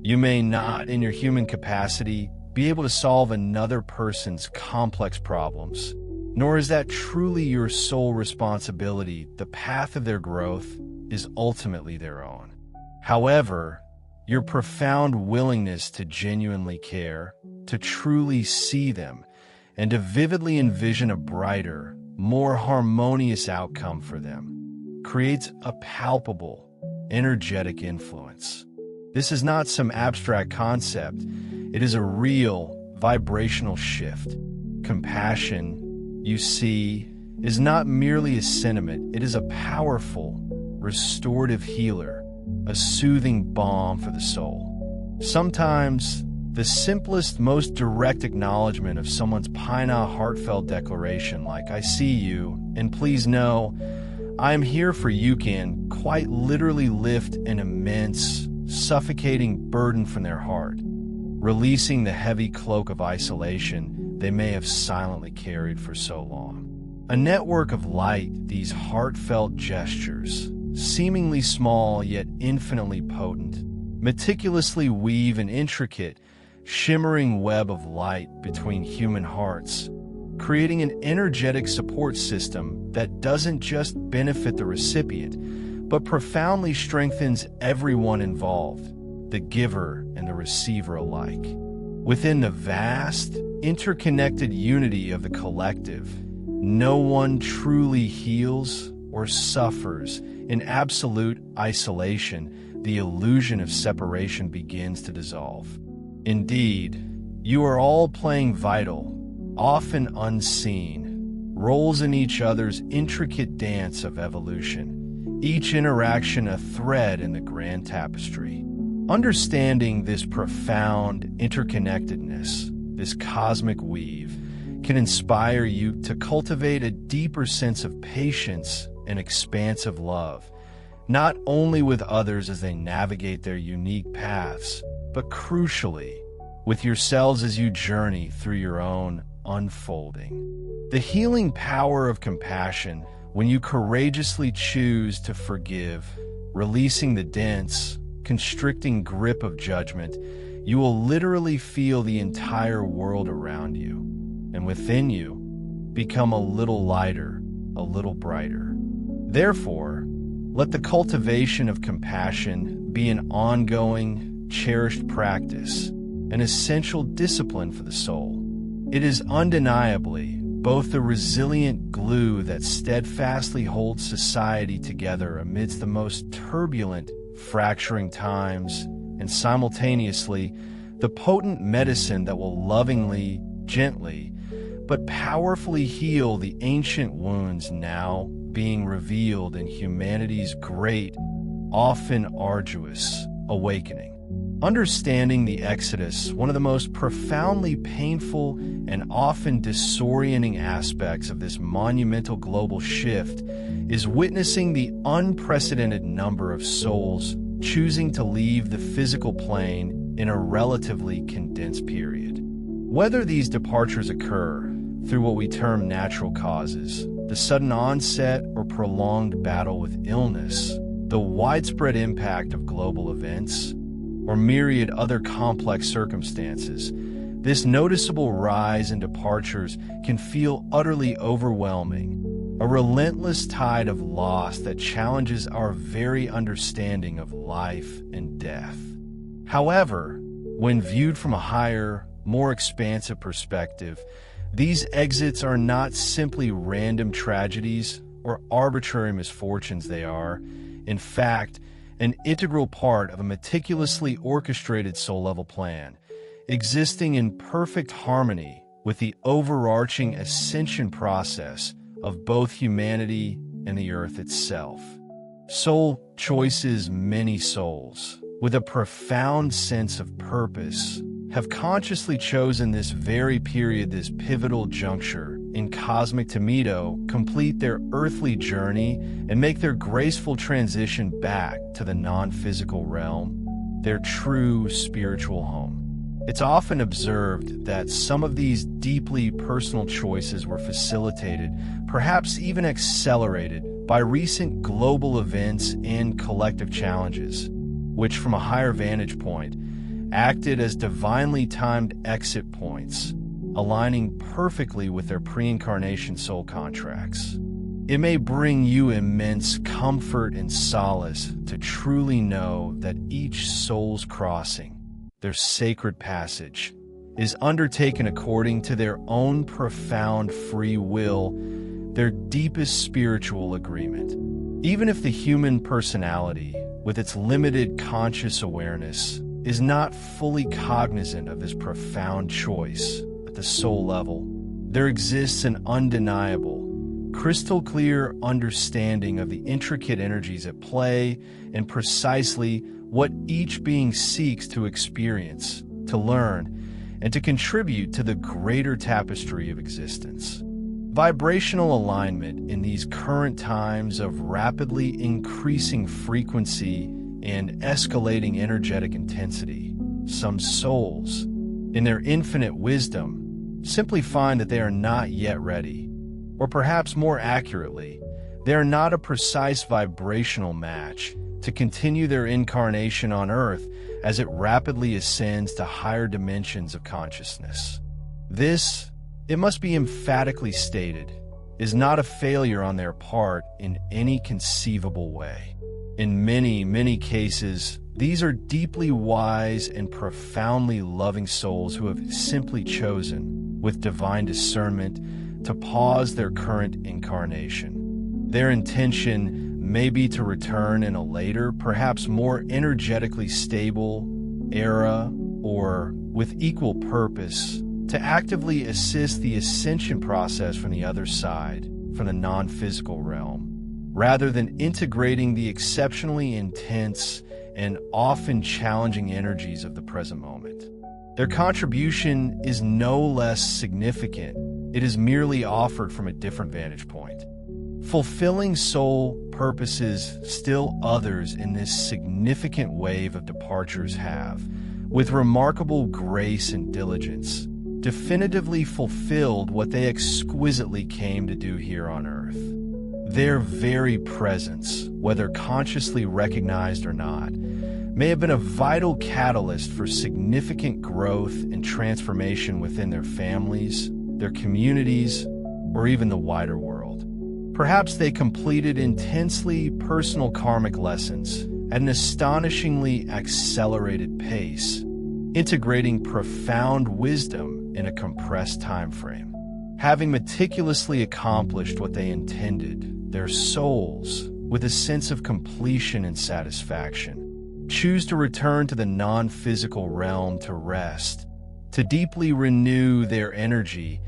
You may not, in your human capacity, be able to solve another person's complex problems, nor is that truly your sole responsibility. The path of their growth is ultimately their own. However, your profound willingness to genuinely care, to truly see them, and to vividly envision a brighter, more harmonious outcome for them, creates a palpable, energetic influence. This is not some abstract concept. It is a real, vibrational shift. Compassion, you see, is not merely a sentiment. It is a powerful, restorative healer, a soothing balm for the soul. Sometimes, the simplest, most direct acknowledgement of someone's Paina heartfelt declaration like, "I see you, and please know, I am here for you," can quite literally lift an immense, suffocating burden from their heart, releasing the heavy cloak of isolation they may have silently carried for so long. A network of light, these heartfelt gestures, seemingly small yet infinitely potent, meticulously weave an intricate, shimmering web of light between human hearts, creating an energetic support system that doesn't just benefit the recipient, but profoundly strengthens everyone involved, the giver and the receiver alike. Within the vast, interconnected unity of the collective, no one truly heals or suffers. In absolute isolation, the illusion of separation begins to dissolve. Indeed, you are all playing vital, often unseen, roles in each other's intricate dance of evolution, each interaction a thread in the grand tapestry. Understanding this profound interconnectedness, this cosmic weave, can inspire you to cultivate a deeper sense of patience and expansive love, not only with others as they navigate their unique paths, but crucially, with yourselves as you journey through your own unfolding. The healing power of compassion, when you courageously choose to forgive, releasing the dense, constricting grip of judgment, you will literally feel the entire world around you, and within you, become a little lighter, a little brighter. Therefore, let the cultivation of compassion be an ongoing, cherished practice, an essential discipline for the soul. It is undeniably both the resilient glue that steadfastly holds society together amidst the most turbulent, fracturing times, and simultaneously the potent medicine that will lovingly, gently, but powerfully heal the ancient wounds now being revealed in humanity's great, often arduous, awakening. Understanding the Exodus, one of the most profoundly painful and often disorienting aspects of this monumental global shift, is witnessing the unprecedented number of souls choosing to leave the physical plane in a relatively condensed period. Whether these departures occur through what we term natural causes, the sudden onset or prolonged battle with illness, the widespread impact of global events, or myriad other complex circumstances, this noticeable rise in departures can feel utterly overwhelming, a relentless tide of loss that challenges our very understanding of life and death. However, when viewed from a higher, more expansive perspective, these exits are not simply random tragedies or arbitrary misfortunes. They are, in fact, an integral part of a meticulously orchestrated soul-level plan, existing in perfect harmony with the overarching ascension process of both humanity and the earth itself. Soul choices, many souls, with a profound sense of purpose, have consciously chosen this very period, this pivotal juncture in cosmic Tomedo, complete their earthly journey and make their graceful transition back to the non-physical realm, their true spiritual home. It's often observed that some of these deeply personal choices were facilitated, perhaps even accelerated, by recent global events and collective challenges, which from a higher vantage point acted as divinely timed exit points, aligning perfectly with their pre-incarnation soul contracts. It may bring you immense comfort and solace to truly know that each soul's crossing, their sacred passage, is undertaken according to their own profound free will, their deepest spiritual agreement. Even if the human personality, with its limited conscious awareness, is not fully cognizant of this profound choice at the soul level, there exists an undeniable, crystal clear understanding of the intricate energies at play and precisely what each being seeks to experience, to learn, and to contribute to the greater tapestry of existence. Vibrational alignment in these current times of rapidly increasing frequency and escalating energetic intensity, some souls, in their infinite wisdom, simply find that they are not yet ready, or perhaps more accurately, they are not a precise vibrational match to continue their incarnation on Earth as it rapidly ascends to higher dimensions of consciousness. This, it must be emphatically stated, is not a failure on their part in any conceivable way. In many, many cases, these are deeply wise and profoundly loving souls who have simply chosen, with divine discernment, to pause their current incarnation. Their intention may be to return in a later, perhaps more energetically stable era, or with equal purpose, to actively assist the ascension process from the other side, from the non-physical realm, rather than integrating the exceptionally intense and often challenging energies of the present moment. Their contribution is no less significant. It is merely offered from a different vantage point. Fulfilling soul purposes still others in this significant wave of departures have, with remarkable grace and diligence, definitively fulfilled what they exquisitely came to do here on Earth. Their very presence, whether consciously recognized or not, may have been a vital catalyst for significant growth and transformation within their families, their communities, or even the wider world. Perhaps they completed intensely personal karmic lessons at an astonishingly accelerated pace, integrating profound wisdom in a compressed time frame. Having meticulously accomplished what they intended, their souls, with a sense of completion and satisfaction, choose to return to the non-physical realm to rest, to deeply renew their energy,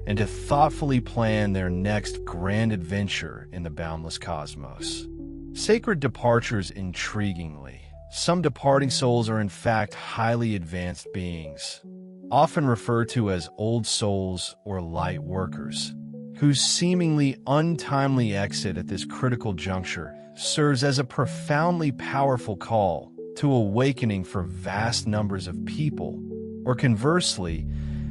and to thoughtfully plan their next grand adventure in the boundless cosmos. Sacred departures, intriguingly. Some departing souls are in fact highly advanced beings, often referred to as old souls or light workers, whose seemingly untimely exit at this critical juncture serves as a profoundly powerful call to awakening for vast numbers of people, or conversely,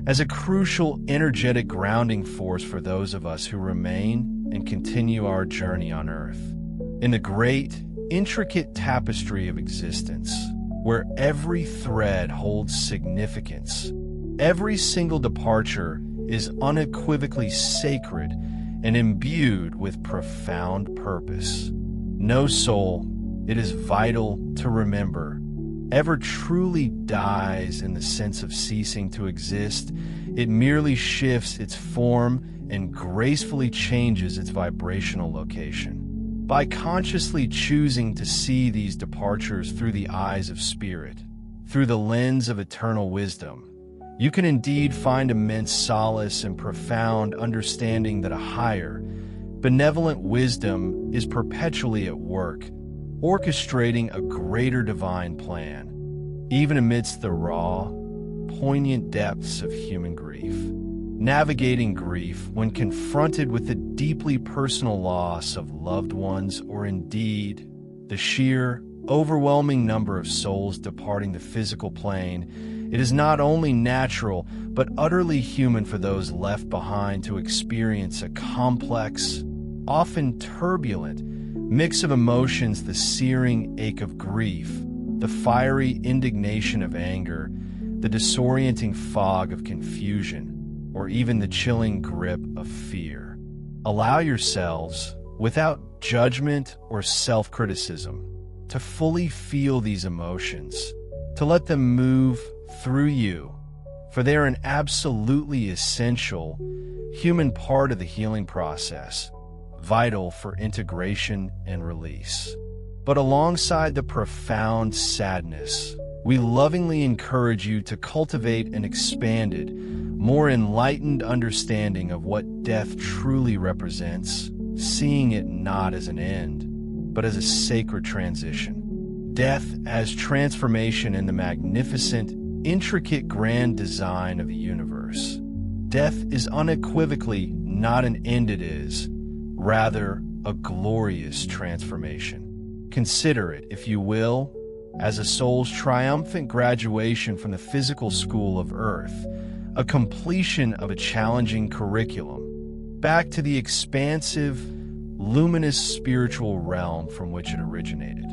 as a crucial energetic grounding force for those of us who remain and continue our journey on Earth. In the great, intricate tapestry of existence, where every thread holds significance, every single departure is unequivocally sacred and imbued with profound purpose. No soul, it is vital to remember, ever truly dies in the sense of ceasing to exist. It merely shifts its form and gracefully changes its vibrational location. By consciously choosing to see these departures through the eyes of spirit, through the lens of eternal wisdom, you can indeed find immense solace and profound understanding that a higher, benevolent wisdom is perpetually at work, orchestrating a greater divine plan, even amidst the raw, poignant depths of human grief. Navigating grief when confronted with the deeply personal loss of loved ones, or indeed the sheer, overwhelming number of souls departing the physical plane, it is not only natural but utterly human for those left behind to experience a complex, often turbulent, mix of emotions: the searing ache of grief, the fiery indignation of anger, the disorienting fog of confusion, or even the chilling grip of fear. Allow yourselves, without judgment or self-criticism, to fully feel these emotions, to let them move through you, for they are an absolutely essential human part of the healing process, vital for integration and release. But alongside the profound sadness, we lovingly encourage you to cultivate an expanded, more enlightened understanding of what death truly represents, seeing it not as an end, but as a sacred transition. Death as transformation in the magnificent, intricate grand design of the universe. Death is unequivocally not an end, it is, rather, a glorious transformation. Consider it, if you will, as a soul's triumphant graduation from the physical school of Earth, a completion of a challenging curriculum, back to the expansive, luminous spiritual realm from which it originated.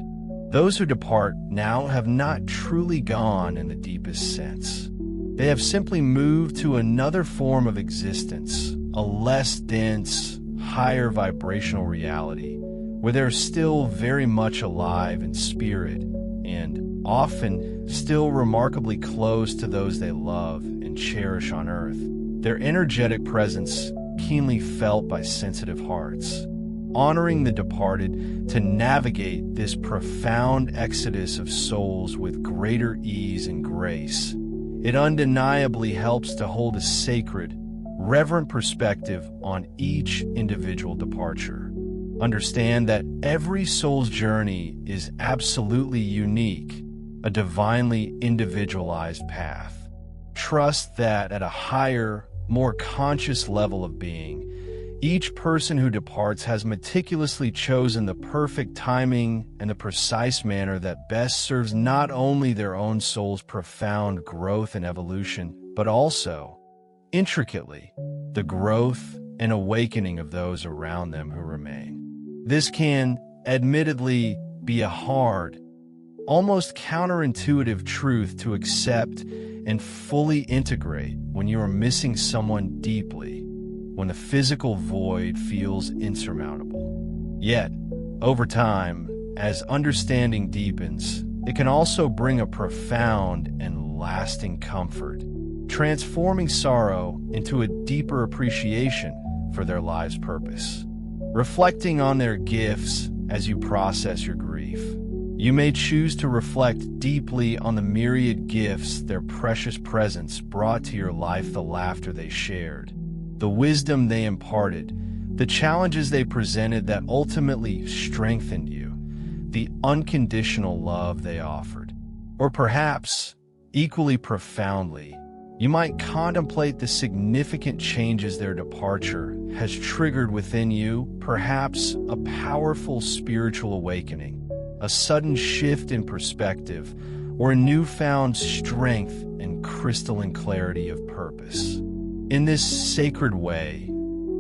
Those who depart now have not truly gone in the deepest sense. They have simply moved to another form of existence, a less dense, higher vibrational reality, where they're still very much alive in spirit and often still remarkably close to those they love and cherish on Earth, their energetic presence keenly felt by sensitive hearts. Honoring the departed to navigate this profound exodus of souls with greater ease and grace, it undeniably helps to hold a sacred, reverent perspective on each individual departure. Understand that every soul's journey is absolutely unique, a divinely individualized path. Trust that at a higher, more conscious level of being, each person who departs has meticulously chosen the perfect timing and the precise manner that best serves not only their own soul's profound growth and evolution, but also, intricately, the growth and awakening of those around them who remain. This can, admittedly, be a hard, almost counterintuitive truth to accept and fully integrate when you are missing someone deeply, when the physical void feels insurmountable. Yet, over time, as understanding deepens, it can also bring a profound and lasting comfort, transforming sorrow into a deeper appreciation for their life's purpose. Reflecting on their gifts as you process your grief, you may choose to reflect deeply on the myriad gifts their precious presence brought to your life, the laughter they shared, the wisdom they imparted, the challenges they presented that ultimately strengthened you, the unconditional love they offered. Or perhaps, equally profoundly, you might contemplate the significant changes their departure has triggered within you, perhaps a powerful spiritual awakening, a sudden shift in perspective, or a newfound strength and crystalline clarity of purpose. In this sacred way,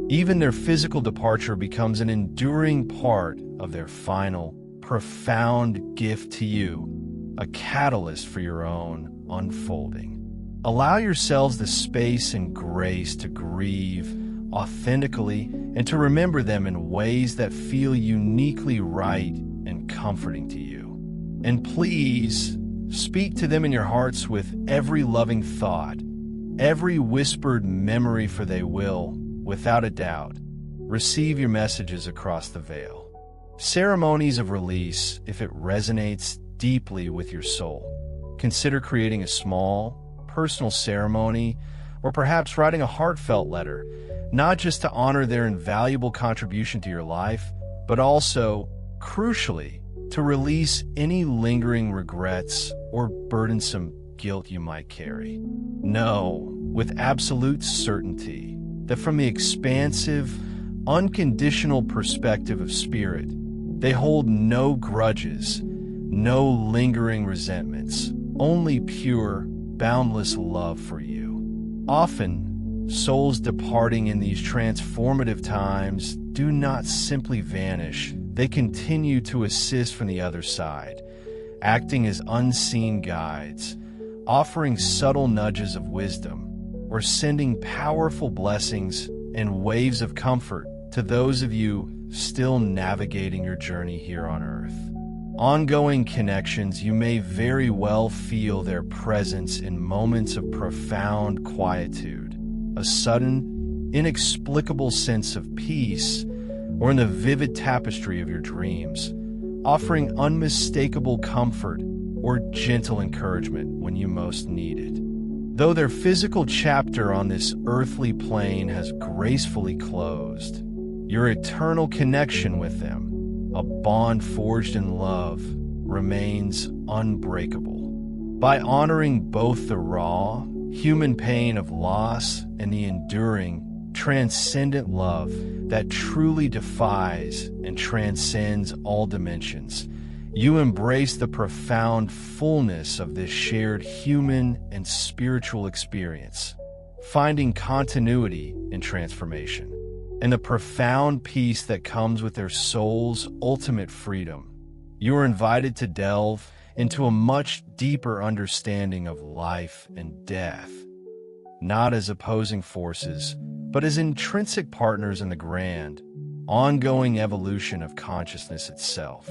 even their physical departure becomes an enduring part of their final, profound gift to you, a catalyst for your own unfolding. Allow yourselves the space and grace to grieve authentically and to remember them in ways that feel uniquely right and comforting to you. And please, speak to them in your hearts with every loving thought, every whispered memory, for they will, without a doubt, receive your messages across the veil. Ceremonies of release, if it resonates deeply with your soul. Consider creating a small, personal ceremony, or perhaps writing a heartfelt letter, not just to honor their invaluable contribution to your life, but also, crucially, to release any lingering regrets or burdensome guilt you might carry. Know, with absolute certainty, that from the expansive, unconditional perspective of spirit, they hold no grudges, no lingering resentments, only pure, boundless love for you. Often, souls departing in these transformative times do not simply vanish. They continue to assist from the other side, acting as unseen guides, offering subtle nudges of wisdom, or sending powerful blessings and waves of comfort to those of you still navigating your journey here on Earth. Ongoing connections, you may very well feel their presence in moments of profound quietude, a sudden, inexplicable sense of peace, or in the vivid tapestry of your dreams, offering unmistakable comfort or gentle encouragement when you most need it. Though their physical chapter on this earthly plane has gracefully closed, your eternal connection with them, a bond forged in love, remains unbreakable. By honoring both the raw, human pain of loss and the enduring, transcendent love that truly defies and transcends all dimensions, you embrace the profound fullness of this shared human and spiritual experience, finding continuity in transformation, and the profound peace that comes with their soul's ultimate freedom. You are invited to delve into a much deeper understanding of life and death, not as opposing forces, but as intrinsic partners in the grand, ongoing evolution of consciousness itself.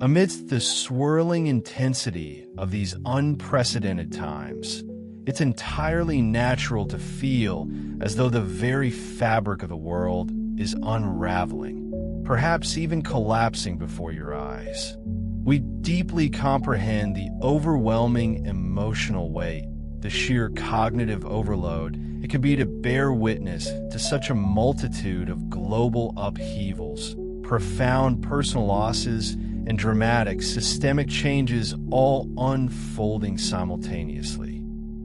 Amidst the swirling intensity of these unprecedented times, it's entirely natural to feel as though the very fabric of the world is unraveling, perhaps even collapsing before your eyes. We deeply comprehend the overwhelming emotional weight, the sheer cognitive overload it can be to bear witness to such a multitude of global upheavals, profound personal losses, and dramatic systemic changes all unfolding simultaneously.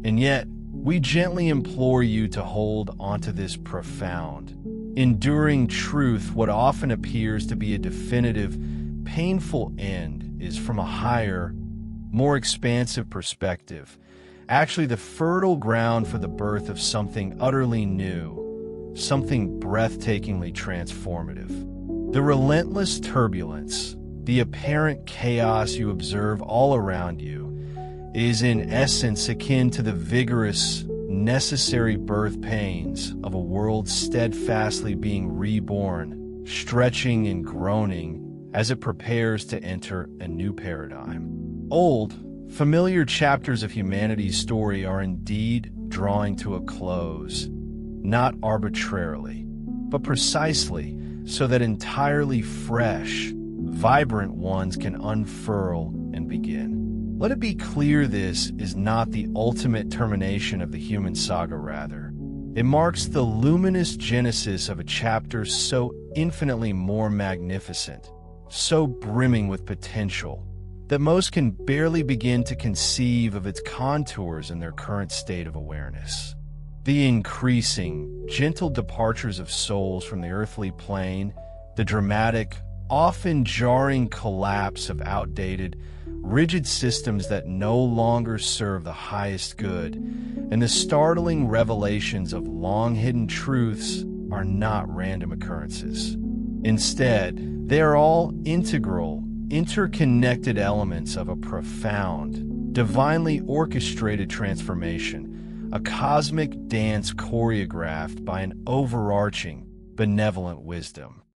And yet, we gently implore you to hold onto this profound, enduring truth. What often appears to be a definitive, painful end is, from a higher, more expansive perspective, actually the fertile ground for the birth of something utterly new, something breathtakingly transformative. The relentless turbulence, the apparent chaos you observe all around you, is in essence akin to the vigorous, necessary birth pains of a world steadfastly being reborn, stretching and groaning as it prepares to enter a new paradigm. Old, familiar chapters of humanity's story are indeed drawing to a close, not arbitrarily, but precisely so that entirely fresh, vibrant ones can unfurl and begin. Let it be clear, this is not the ultimate termination of the human saga. Rather, it marks the luminous genesis of a chapter so infinitely more magnificent, so brimming with potential, that most can barely begin to conceive of its contours in their current state of awareness. The increasing, gentle departures of souls from the earthly plane, the dramatic, often jarring collapse of outdated, rigid systems that no longer serve the highest good, and the startling revelations of long-hidden truths are not random occurrences. Instead, they are all integral, interconnected elements of a profound, divinely orchestrated transformation, a cosmic dance choreographed by an overarching, benevolent wisdom.